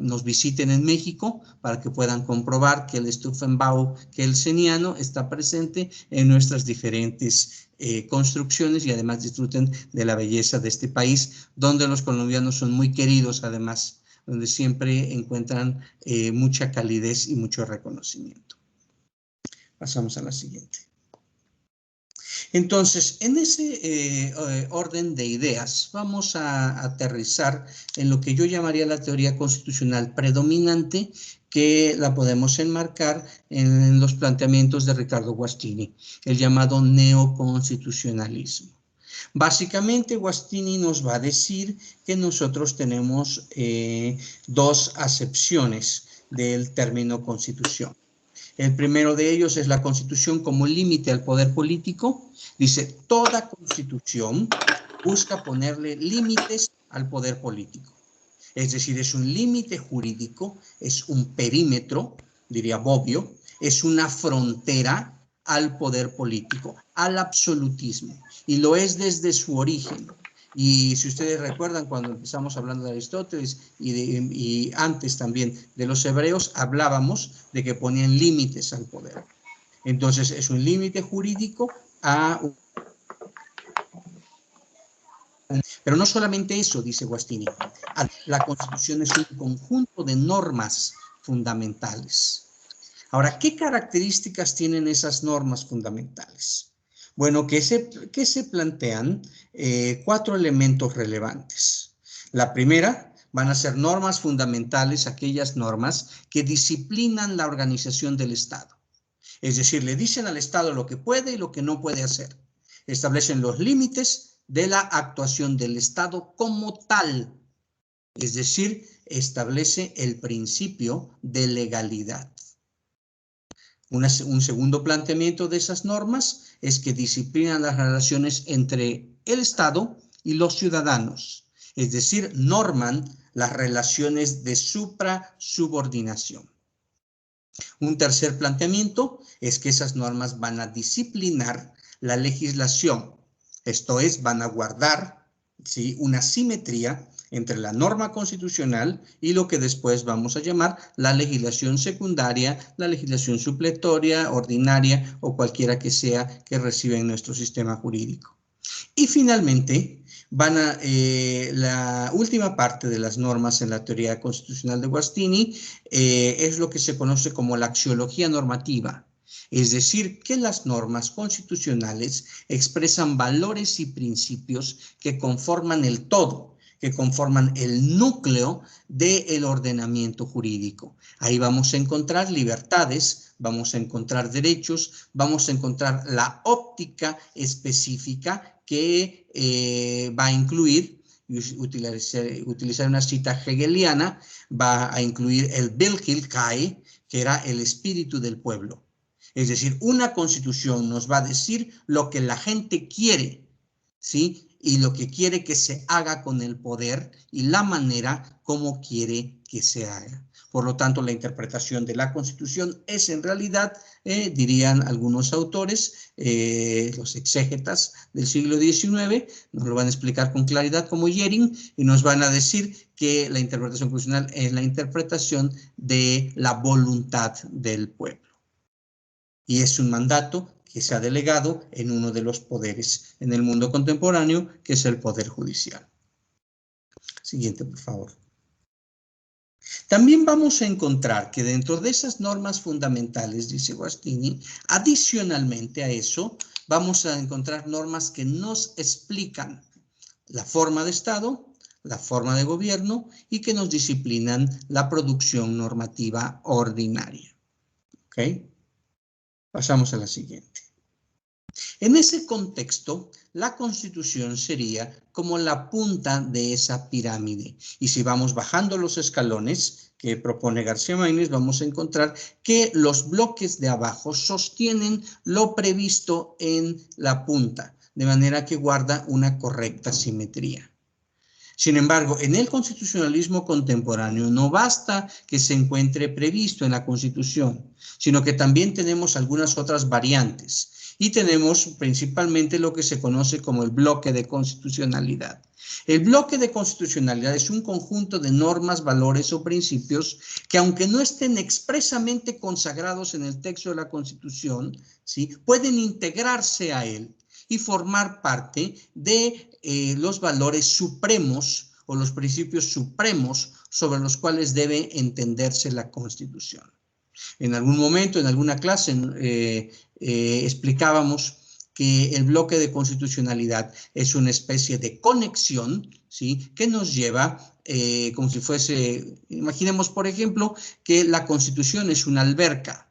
[SPEAKER 3] nos visiten en México para que puedan comprobar que el Stufenbau kelseniano está presente en nuestras diferentes construcciones y además disfruten de la belleza de este país, donde los colombianos son muy queridos además, donde siempre encuentran mucha calidez y mucho reconocimiento. Pasamos a la siguiente. Entonces, en ese orden de ideas, vamos a aterrizar en lo que yo llamaría la teoría constitucional predominante, que la podemos enmarcar en los planteamientos de Ricardo Guastini, el llamado neoconstitucionalismo. Básicamente, Guastini nos va a decir que nosotros tenemos dos acepciones del término constitución. El primero de ellos es la Constitución como límite al poder político. Dice, toda Constitución busca ponerle límites al poder político. Es decir, es un límite jurídico, es un perímetro, diría Bobbio, es una frontera al poder político, al absolutismo. Y lo es desde su origen. Y si ustedes recuerdan, cuando empezamos hablando de Aristóteles y antes también de los hebreos, hablábamos de que ponían límites al poder. Entonces, es un límite jurídico a... Pero no solamente eso, dice Guastini. La Constitución es un conjunto de normas fundamentales. Ahora, ¿qué características tienen esas normas fundamentales? Bueno, que se plantean cuatro elementos relevantes. La primera, van a ser normas fundamentales, aquellas normas que disciplinan la organización del Estado. Es decir, le dicen al Estado lo que puede y lo que no puede hacer. Establecen los límites de la actuación del Estado como tal. Es decir, establece el principio de legalidad. Un segundo planteamiento de esas normas es que disciplinan las relaciones entre el Estado y los ciudadanos, es decir, norman las relaciones de supra-subordinación. Un tercer planteamiento es que esas normas van a disciplinar la legislación, esto es, van a guardar, ¿sí?, una simetría entre la norma constitucional y lo que después vamos a llamar la legislación secundaria, la legislación supletoria, ordinaria o cualquiera que sea que reciba en nuestro sistema jurídico. Y finalmente, la última parte de las normas en la teoría constitucional de Guastini es lo que se conoce como la axiología normativa. Es decir, que las normas constitucionales expresan valores y principios que conforman el todo, que conforman el núcleo del ordenamiento jurídico. Ahí vamos a encontrar libertades, vamos a encontrar derechos, vamos a encontrar la óptica específica que va a incluir, utilizar una cita hegeliana, va a incluir el Willkirchkeit, que era el espíritu del pueblo. Es decir, una constitución nos va a decir lo que la gente quiere, ¿sí?, y lo que quiere que se haga con el poder y la manera como quiere que se haga. Por lo tanto, la interpretación de la Constitución es en realidad, dirían algunos autores, los exégetas del siglo XIX, nos lo van a explicar con claridad como Jering, y nos van a decir que la interpretación constitucional es la interpretación de la voluntad del pueblo. Y es un mandato que se ha delegado en uno de los poderes en el mundo contemporáneo, que es el poder judicial. Siguiente, por favor. También vamos a encontrar que dentro de esas normas fundamentales, dice Guastini, adicionalmente a eso, vamos a encontrar normas que nos explican la forma de Estado, la forma de gobierno y que nos disciplinan la producción normativa ordinaria. ¿Ok? Pasamos a la siguiente. En ese contexto, la Constitución sería como la punta de esa pirámide. Y si vamos bajando los escalones que propone García Maínez, vamos a encontrar que los bloques de abajo sostienen lo previsto en la punta, de manera que guarda una correcta simetría. Sin embargo, en el constitucionalismo contemporáneo no basta que se encuentre previsto en la Constitución, sino que también tenemos algunas otras variantes y tenemos principalmente lo que se conoce como el bloque de constitucionalidad. El bloque de constitucionalidad es un conjunto de normas, valores o principios que, aunque no estén expresamente consagrados en el texto de la Constitución, ¿sí?, pueden integrarse a él y formar parte de los valores supremos o los principios supremos sobre los cuales debe entenderse la Constitución. En algún momento, en alguna clase, explicábamos que el bloque de constitucionalidad es una especie de conexión, ¿sí?, que nos lleva, como si fuese, imaginemos por ejemplo, que la Constitución es una alberca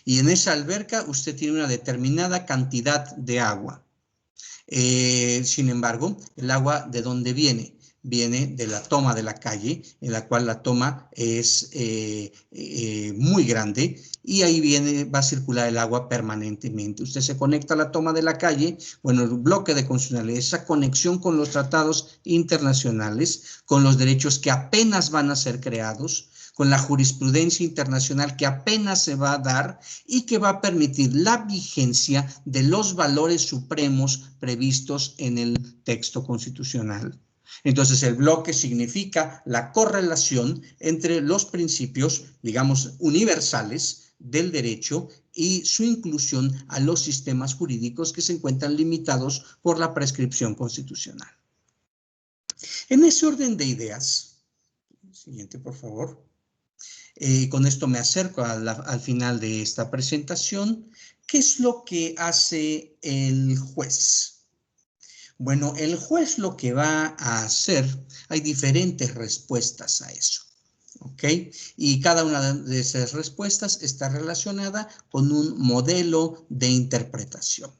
[SPEAKER 3] y en esa alberca usted tiene una determinada cantidad de agua. Sin embargo, el agua, ¿de dónde viene? Viene de la toma de la calle, en la cual la toma es muy grande y ahí va a circular el agua permanentemente. Usted se conecta a la toma de la calle, bueno, el bloque de constitucionalidad, esa conexión con los tratados internacionales, con los derechos que apenas van a ser creados, con la jurisprudencia internacional que apenas se va a dar y que va a permitir la vigencia de los valores supremos previstos en el texto constitucional. Entonces, el bloque significa la correlación entre los principios, digamos, universales del derecho y su inclusión a los sistemas jurídicos que se encuentran limitados por la prescripción constitucional. En ese orden de ideas, siguiente por favor. Con esto me acerco al final de esta presentación. ¿Qué es lo que hace el juez? Bueno, el juez lo que va a hacer, hay diferentes respuestas a eso, ¿ok? Y cada una de esas respuestas está relacionada con un modelo de interpretación.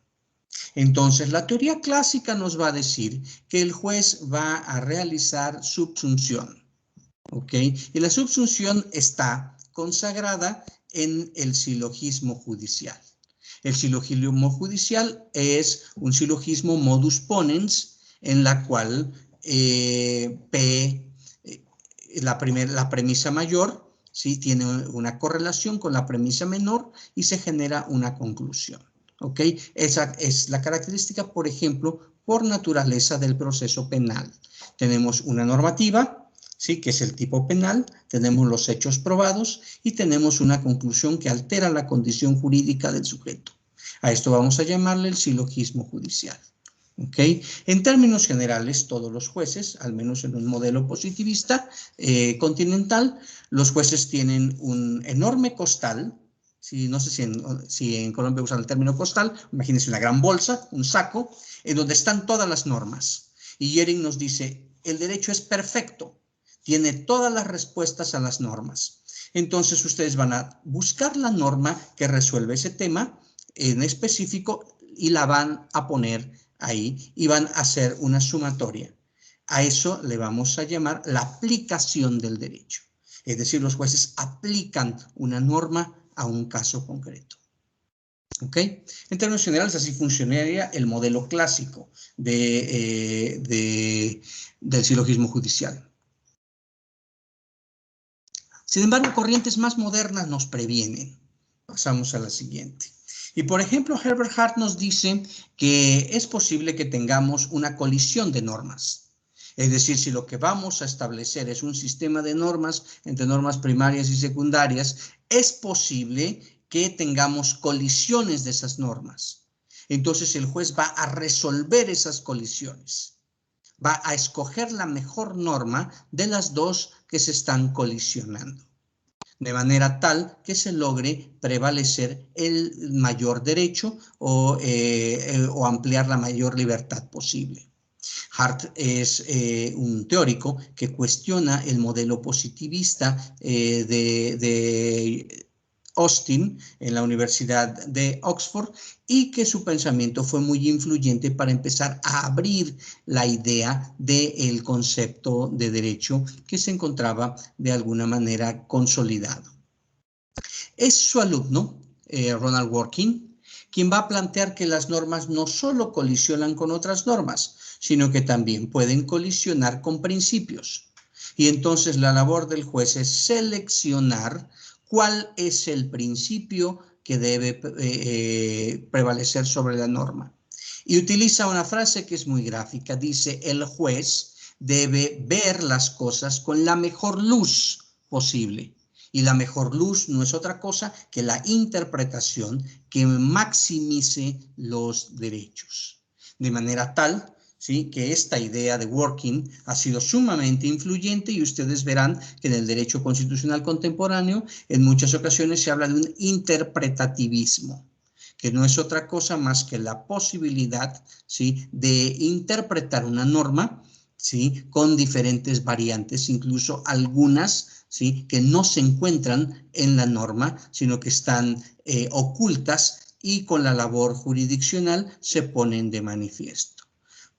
[SPEAKER 3] Entonces, la teoría clásica nos va a decir que el juez va a realizar subsunción. ¿Ok? Y la subsunción está consagrada en el silogismo judicial. El silogismo judicial es un silogismo modus ponens en la cual la premisa mayor, ¿sí?, tiene una correlación con la premisa menor y se genera una conclusión. ¿Ok? Esa es la característica, por ejemplo, por naturaleza del proceso penal. Tenemos una normativa, ¿sí?, que es el tipo penal, tenemos los hechos probados y tenemos una conclusión que altera la condición jurídica del sujeto. A esto vamos a llamarle el silogismo judicial. ¿Ok? En términos generales, todos los jueces, al menos en un modelo positivista continental, los jueces tienen un enorme costal. Sí, no sé si en Colombia usan el término costal, imagínense una gran bolsa, un saco, en donde están todas las normas. Y Jering nos dice, el derecho es perfecto, tiene todas las respuestas a las normas. Entonces ustedes van a buscar la norma que resuelve ese tema en específico y la van a poner ahí y van a hacer una sumatoria. A eso le vamos a llamar la aplicación del derecho. Es decir, los jueces aplican una norma a un caso concreto. ¿Ok? En términos generales, así funcionaría el modelo clásico del silogismo judicial. Sin embargo, corrientes más modernas nos previenen. Pasamos a la siguiente. Y por ejemplo, Herbert Hart nos dice que es posible que tengamos una colisión de normas. Es decir, si lo que vamos a establecer es un sistema de normas entre normas primarias y secundarias, es posible que tengamos colisiones de esas normas. Entonces el juez va a resolver esas colisiones. Va a escoger la mejor norma de las dos que se están colisionando, de manera tal que se logre prevalecer el mayor derecho o ampliar la mayor libertad posible. Hart es un teórico que cuestiona el modelo positivista de Austin en la Universidad de Oxford y que su pensamiento fue muy influyente para empezar a abrir la idea del concepto de derecho que se encontraba de alguna manera consolidado. Es su alumno, Ronald Dworkin, quien va a plantear que las normas no solo colisionan con otras normas, sino que también pueden colisionar con principios. Y entonces la labor del juez es seleccionar cuál es el principio que debe prevalecer sobre la norma. Y utiliza una frase que es muy gráfica, dice: el juez debe ver las cosas con la mejor luz posible. Y la mejor luz no es otra cosa que la interpretación que maximice los derechos. De manera tal, ¿sí?, que esta idea de working ha sido sumamente influyente, y ustedes verán que en el derecho constitucional contemporáneo en muchas ocasiones se habla de un interpretativismo, que no es otra cosa más que la posibilidad, ¿sí?, de interpretar una norma, ¿sí?, con diferentes variantes, incluso algunas, ¿sí?, que no se encuentran en la norma, sino que están ocultas, y con la labor jurisdiccional se ponen de manifiesto.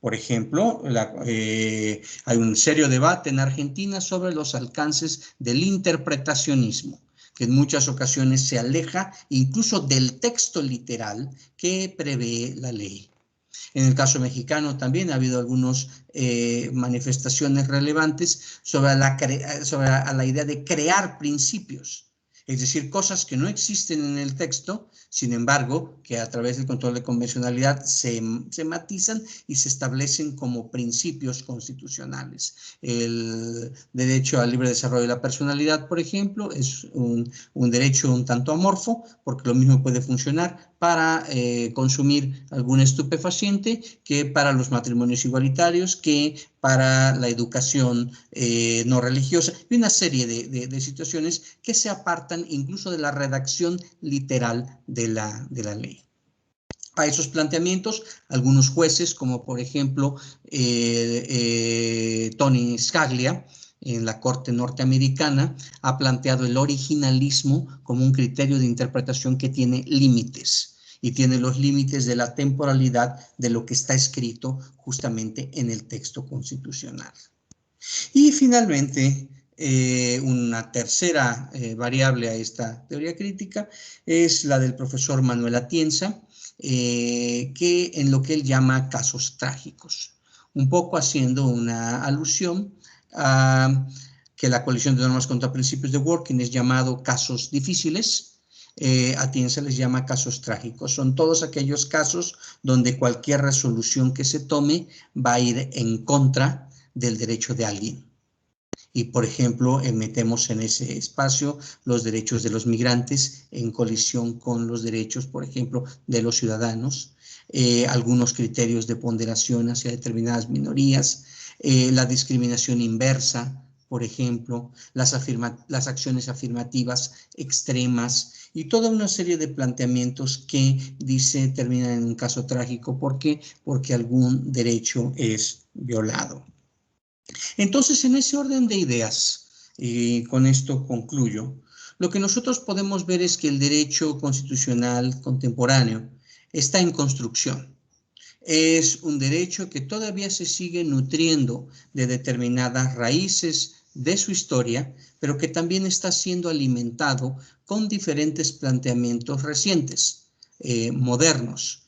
[SPEAKER 3] Por ejemplo, hay un serio debate en Argentina sobre los alcances del interpretacionismo, que en muchas ocasiones se aleja incluso del texto literal que prevé la ley. En el caso mexicano también ha habido algunas manifestaciones relevantes sobre la idea de crear principios, es decir, cosas que no existen en el texto, sin embargo, que a través del control de convencionalidad se matizan y se establecen como principios constitucionales. El derecho al libre desarrollo de la personalidad, por ejemplo, es un derecho un tanto amorfo, porque lo mismo puede funcionar para consumir algún estupefaciente que para los matrimonios igualitarios, que para la educación no religiosa, y una serie de situaciones que se apartan incluso de la redacción literal de la ley. A esos planteamientos, algunos jueces, como por ejemplo Tony Scalia, en la Corte norteamericana, ha planteado el originalismo como un criterio de interpretación que tiene límites, y tiene los límites de la temporalidad de lo que está escrito justamente en el texto constitucional. Y finalmente, una tercera variable a esta teoría crítica es la del profesor Manuel Atienza, que en lo que él llama casos trágicos, un poco haciendo una alusión a que la colisión de normas contra principios de working es llamado casos difíciles. Atienza les llama casos trágicos. Son todos aquellos casos donde cualquier resolución que se tome va a ir en contra del derecho de alguien. Y, por ejemplo, metemos en ese espacio los derechos de los migrantes en colisión con los derechos, por ejemplo, de los ciudadanos, algunos criterios de ponderación hacia determinadas minorías, la discriminación inversa, por ejemplo, las acciones afirmativas extremas, y toda una serie de planteamientos que terminan en un caso trágico. ¿Por qué? Porque algún derecho es violado. Entonces, en ese orden de ideas, y con esto concluyo, lo que nosotros podemos ver es que el derecho constitucional contemporáneo está en construcción. Es un derecho que todavía se sigue nutriendo de determinadas raíces de su historia, pero que también está siendo alimentado con diferentes planteamientos recientes, modernos,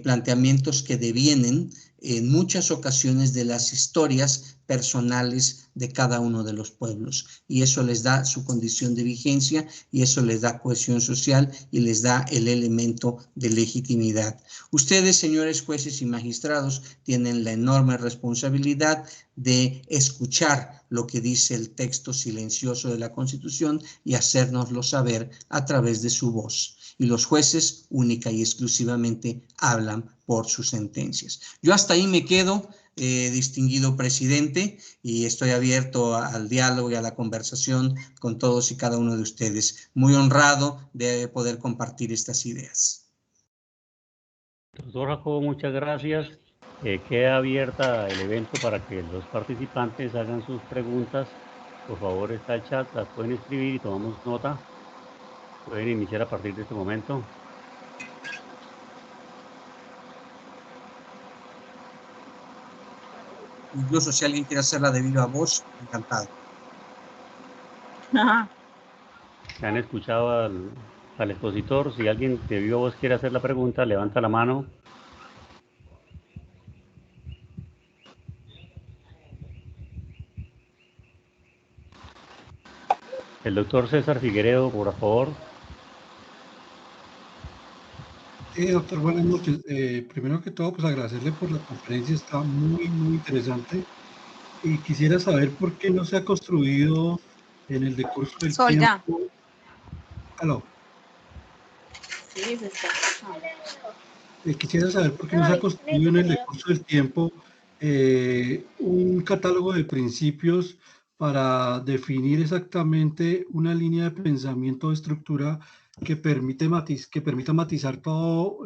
[SPEAKER 3] planteamientos que devienen en muchas ocasiones de las historias personales de cada uno de los pueblos, y eso les da su condición de vigencia, y eso les da cohesión social, y les da el elemento de legitimidad. Ustedes, señores jueces y magistrados, tienen la enorme responsabilidad de escuchar lo que dice el texto silencioso de la Constitución y hacérnoslo saber a través de su voz. Y los jueces única y exclusivamente hablan por sus sentencias. Yo hasta ahí me quedo, distinguido presidente, y estoy abierto al diálogo y a la conversación con todos y cada uno de ustedes. Muy honrado de poder compartir estas ideas.
[SPEAKER 1] Doctor Jacobo, muchas gracias. Queda abierta el evento para que los participantes hagan sus preguntas. Por favor, está el chat, las pueden escribir y tomamos nota. Pueden iniciar a partir de este momento.
[SPEAKER 3] Incluso si alguien quiere hacerla de viva voz, encantado.
[SPEAKER 1] ¿Se han escuchado al expositor. Si alguien de viva voz quiere hacer la pregunta, levanta la mano. El doctor César Figueredo, por favor.
[SPEAKER 5] Doctor, buenas noches. Primero que todo, pues agradecerle por la conferencia, está muy interesante. Y quisiera saber por qué no se ha construido en el decurso del tiempo. ¿Aló?
[SPEAKER 4] Sí, se está escuchando.
[SPEAKER 5] Quisiera saber por qué no se ha construido en el decurso del tiempo un catálogo de principios para definir exactamente una línea de pensamiento o estructura que permita matizar todo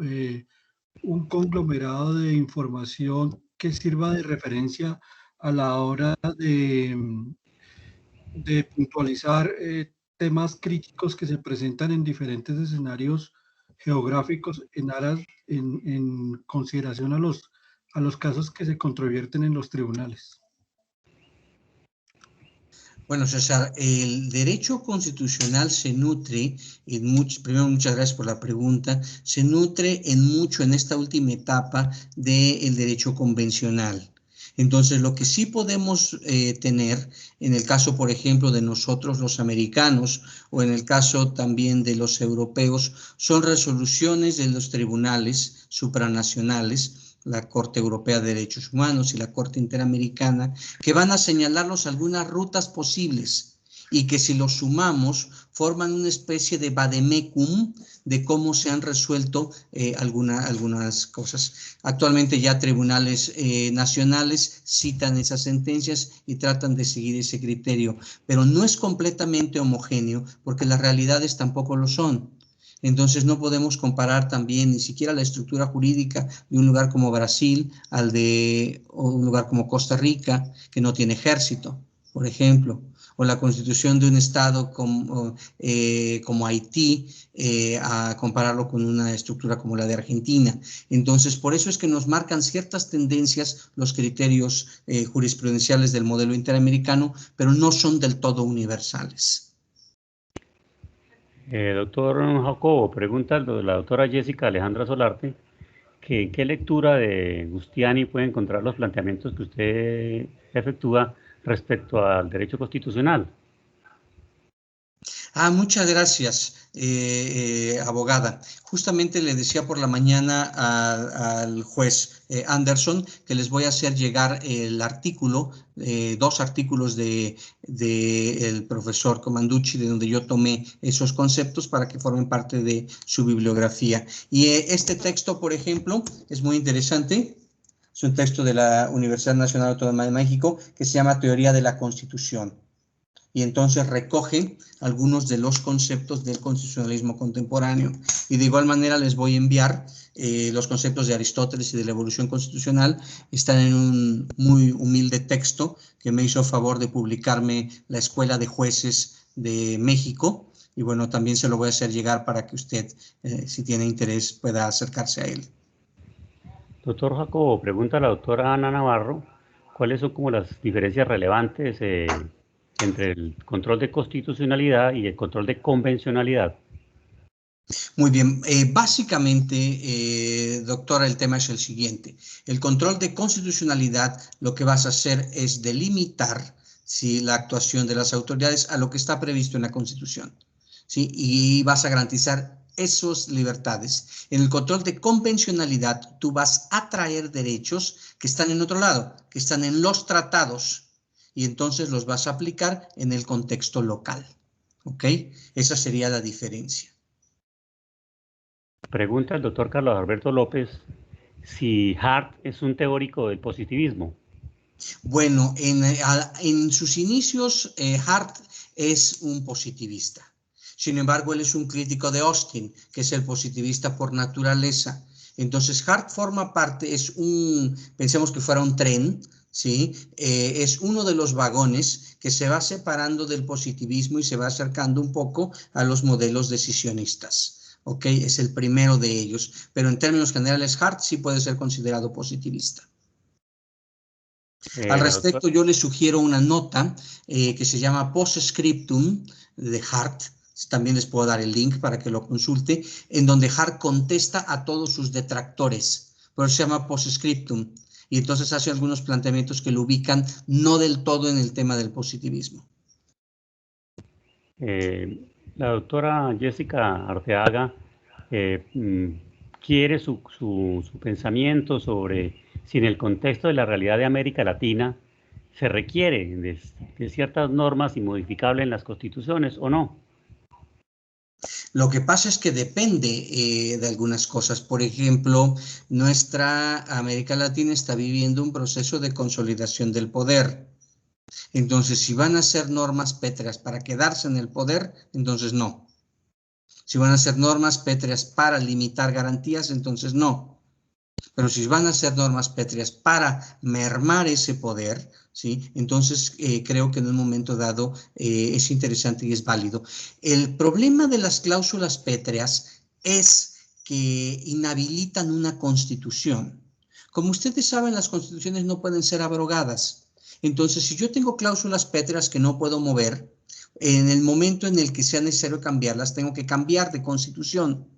[SPEAKER 5] un conglomerado de información que sirva de referencia a la hora de puntualizar temas críticos que se presentan en diferentes escenarios geográficos en consideración a los casos que se controvierten en los tribunales.
[SPEAKER 3] Bueno, César, el derecho constitucional se nutre, primero muchas gracias por la pregunta, se nutre mucho en esta última etapa del derecho convencional. Entonces, lo que sí podemos tener, en el caso, por ejemplo, de nosotros los americanos, o en el caso también de los europeos, son resoluciones de los tribunales supranacionales, la Corte Europea de Derechos Humanos y la Corte Interamericana, que van a señalarnos algunas rutas posibles y que si los sumamos forman una especie de vademecum de cómo se han resuelto algunas cosas. Actualmente ya tribunales nacionales citan esas sentencias y tratan de seguir ese criterio, pero no es completamente homogéneo porque las realidades tampoco lo son. Entonces no podemos comparar también ni siquiera la estructura jurídica de un lugar como Brasil al de un lugar como Costa Rica, que no tiene ejército, por ejemplo, o la constitución de un estado como Haití, a compararlo con una estructura como la de Argentina. Entonces, por eso es que nos marcan ciertas tendencias los criterios jurisprudenciales del modelo interamericano, pero no son del todo universales.
[SPEAKER 1] Doctor Jacobo, pregunta la doctora Jessica Alejandra Solarte, que en qué lectura de Giustiniani puede encontrar los planteamientos que usted efectúa respecto al derecho constitucional.
[SPEAKER 3] Muchas gracias, abogada. Justamente le decía por la mañana al juez Anderson que les voy a hacer llegar el artículo, 2 artículos del profesor Comanducci, de donde yo tomé esos conceptos para que formen parte de su bibliografía. Y este texto, por ejemplo, es muy interesante. Es un texto de la Universidad Nacional Autónoma de México que se llama Teoría de la Constitución. Y entonces recoge algunos de los conceptos del constitucionalismo contemporáneo. Y de igual manera les voy a enviar los conceptos de Aristóteles y de la evolución constitucional. Están en un muy humilde texto que me hizo favor de publicarme la Escuela de Jueces de México. Y bueno, también se lo voy a hacer llegar para que usted, si tiene interés, pueda acercarse a él.
[SPEAKER 1] Doctor Jacobo, pregunta a la doctora Ana Navarro, ¿cuáles son como las diferencias relevantes entre el control de constitucionalidad y el control de convencionalidad?
[SPEAKER 3] Muy bien, básicamente, doctora, el tema es el siguiente. El control de constitucionalidad lo que vas a hacer es delimitar, ¿sí?, la actuación de las autoridades a lo que está previsto en la Constitución, ¿sí? Y vas a garantizar esas libertades. En el control de convencionalidad, tú vas a traer derechos que están en otro lado, que están en los tratados, y entonces los vas a aplicar en el contexto local, ¿ok? Esa sería la diferencia.
[SPEAKER 1] Pregunta el doctor Carlos Alberto López si Hart es un teórico del positivismo.
[SPEAKER 3] Bueno, en sus inicios, Hart es un positivista. Sin embargo, él es un crítico de Austin, que es el positivista por naturaleza. Entonces, Hart forma parte, pensemos que fuera un tren, ¿sí? Es uno de los vagones que se va separando del positivismo y se va acercando un poco a los modelos decisionistas. ¿Ok? Es el primero de ellos, pero en términos generales Hart sí puede ser considerado positivista. Al respecto, yo le sugiero una nota que se llama Post Scriptum de Hart, también les puedo dar el link para que lo consulte, en donde Hart contesta a todos sus detractores, por eso se llama Postscriptum, y entonces hace algunos planteamientos que lo ubican no del todo en el tema del positivismo.
[SPEAKER 1] La doctora Jessica Arteaga quiere su pensamiento sobre si en el contexto de la realidad de América Latina se requiere de ciertas normas inmodificables en las constituciones o no.
[SPEAKER 3] Lo que pasa es que depende de algunas cosas. Por ejemplo, nuestra América Latina está viviendo un proceso de consolidación del poder. Entonces, si van a ser normas pétreas para quedarse en el poder, entonces no. Si van a ser normas pétreas para limitar garantías, entonces no. Pero si van a ser normas pétreas para mermar ese poder, ¿sí? Entonces creo que en un momento dado es interesante y es válido. El problema de las cláusulas pétreas es que inhabilitan una constitución. Como ustedes saben, las constituciones no pueden ser abrogadas. Entonces, si yo tengo cláusulas pétreas que no puedo mover, en el momento en el que sea necesario cambiarlas, tengo que cambiar de constitución.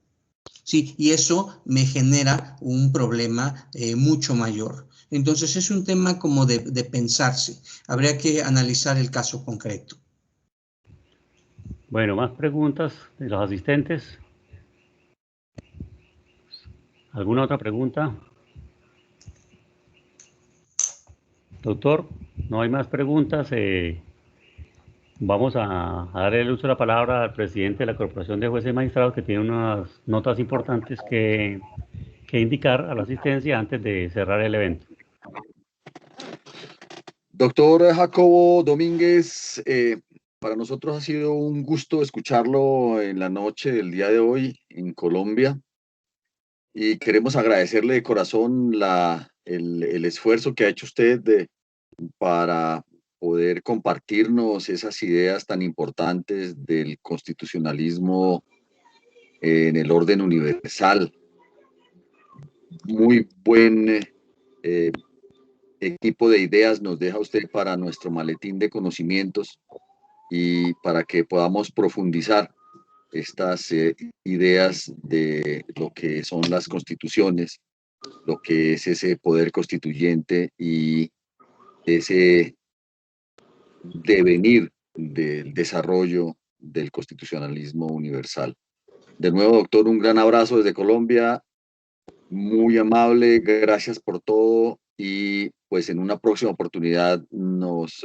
[SPEAKER 3] Sí, y eso me genera un problema mucho mayor. Entonces es un tema como de pensarse. Habría que analizar el caso concreto.
[SPEAKER 1] Bueno, más preguntas de los asistentes. ¿Alguna otra pregunta? Doctor, no hay más preguntas. Vamos a darle el uso de la palabra al presidente de la Corporación de Jueces y Magistrados, que tiene unas notas importantes que indicar a la asistencia antes de cerrar el evento.
[SPEAKER 2] Doctor Jacobo Domínguez, para nosotros ha sido un gusto escucharlo en la noche del día de hoy en Colombia y queremos agradecerle de corazón el esfuerzo que ha hecho usted para poder compartirnos esas ideas tan importantes del constitucionalismo en el orden universal. Muy buen equipo de ideas nos deja usted para nuestro maletín de conocimientos y para que podamos profundizar estas ideas de lo que son las constituciones, lo que es ese poder constituyente y ese devenir del desarrollo del constitucionalismo universal. De nuevo, doctor, un gran abrazo desde Colombia, muy amable, gracias por todo y pues en una próxima oportunidad nos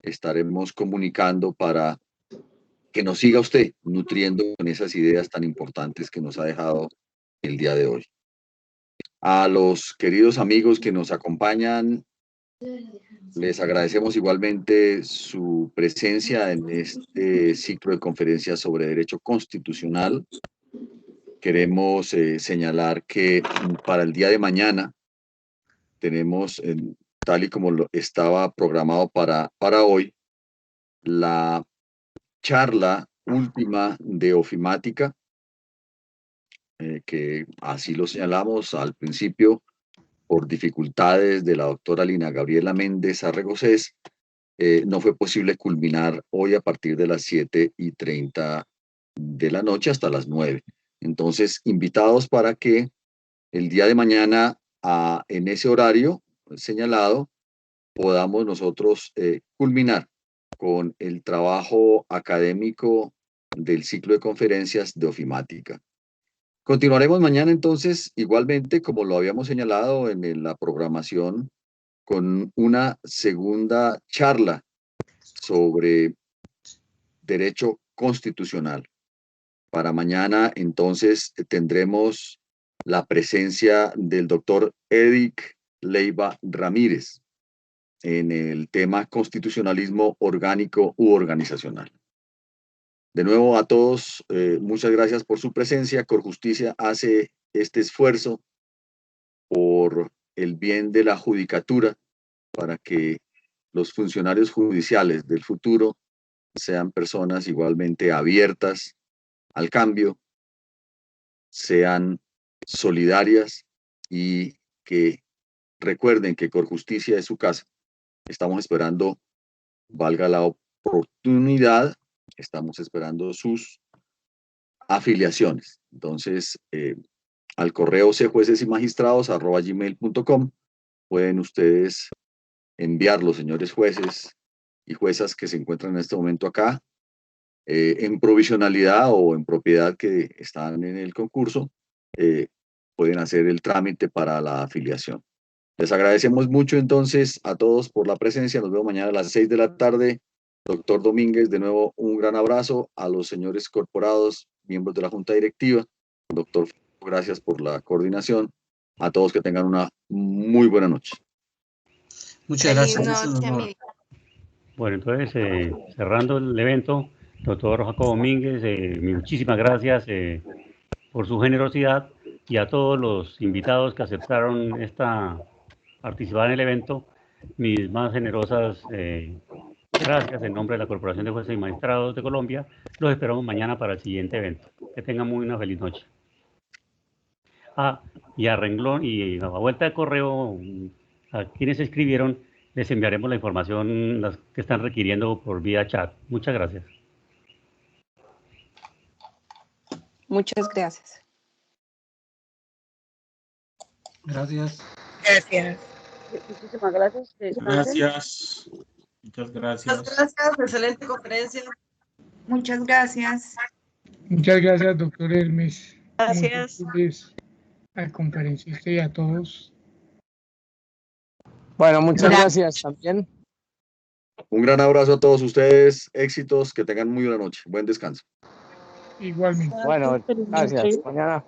[SPEAKER 2] estaremos comunicando para que nos siga usted nutriendo con esas ideas tan importantes que nos ha dejado el día de hoy. A los queridos amigos que nos acompañan, les agradecemos igualmente su presencia en este ciclo de conferencias sobre derecho constitucional. Queremos señalar que para el día de mañana tenemos, tal y como lo estaba programado para hoy, la charla última de ofimática, que así lo señalamos al principio, por dificultades de la doctora Lina Gabriela Méndez Arregocés, no fue posible culminar hoy a partir de las 7:30 de la noche hasta las 9. Entonces, invitados para que el día de mañana, en ese horario señalado, podamos nosotros culminar con el trabajo académico del ciclo de conferencias de ofimática. Continuaremos mañana entonces, igualmente, como lo habíamos señalado en la programación, con una segunda charla sobre derecho constitucional. Para mañana, entonces, tendremos la presencia del doctor Eric Leiva Ramírez en el tema constitucionalismo orgánico u organizacional. De nuevo a todos, muchas gracias por su presencia. Corjusticia hace este esfuerzo por el bien de la judicatura para que los funcionarios judiciales del futuro sean personas igualmente abiertas al cambio, sean solidarias y que recuerden que Corjusticia es su casa. Estamos esperando, valga la oportunidad, estamos esperando sus afiliaciones. Entonces, al correo cjuecesymagistrados@gmail.com pueden ustedes enviar los señores jueces y juezas que se encuentran en este momento acá, en provisionalidad o en propiedad que están en el concurso, pueden hacer el trámite para la afiliación. Les agradecemos mucho entonces a todos por la presencia. Nos vemos mañana a las 6 de la tarde. Doctor Domínguez, de nuevo un gran abrazo a los señores corporados, miembros de la Junta Directiva. Doctor, gracias por la coordinación. A todos que tengan una muy buena noche.
[SPEAKER 3] Muchas gracias.
[SPEAKER 1] Bueno, entonces, cerrando el evento, doctor Jacobo Domínguez, muchísimas gracias por su generosidad, y a todos los invitados que aceptaron participar en el evento, mis más generosas gracias en nombre de la Corporación de Jueces y Magistrados de Colombia. Los esperamos mañana para el siguiente evento. Que tengan una feliz noche. Y a renglón y a vuelta de correo, a quienes escribieron, les enviaremos la información, las que están requiriendo por vía chat. Muchas gracias.
[SPEAKER 6] Muchas gracias.
[SPEAKER 5] Gracias.
[SPEAKER 7] Gracias.
[SPEAKER 8] Muchísimas gracias.
[SPEAKER 9] Gracias. Muchas gracias.
[SPEAKER 7] Muchas gracias. Excelente conferencia.
[SPEAKER 6] Muchas gracias.
[SPEAKER 10] Muchas gracias, doctor Hermes.
[SPEAKER 4] Gracias.
[SPEAKER 10] Al conferencista y a todos.
[SPEAKER 11] Bueno, muchas gracias también.
[SPEAKER 2] Un gran abrazo a todos ustedes, éxitos, que tengan muy buena noche, buen descanso.
[SPEAKER 10] Igualmente.
[SPEAKER 11] Bueno, gracias. Mañana.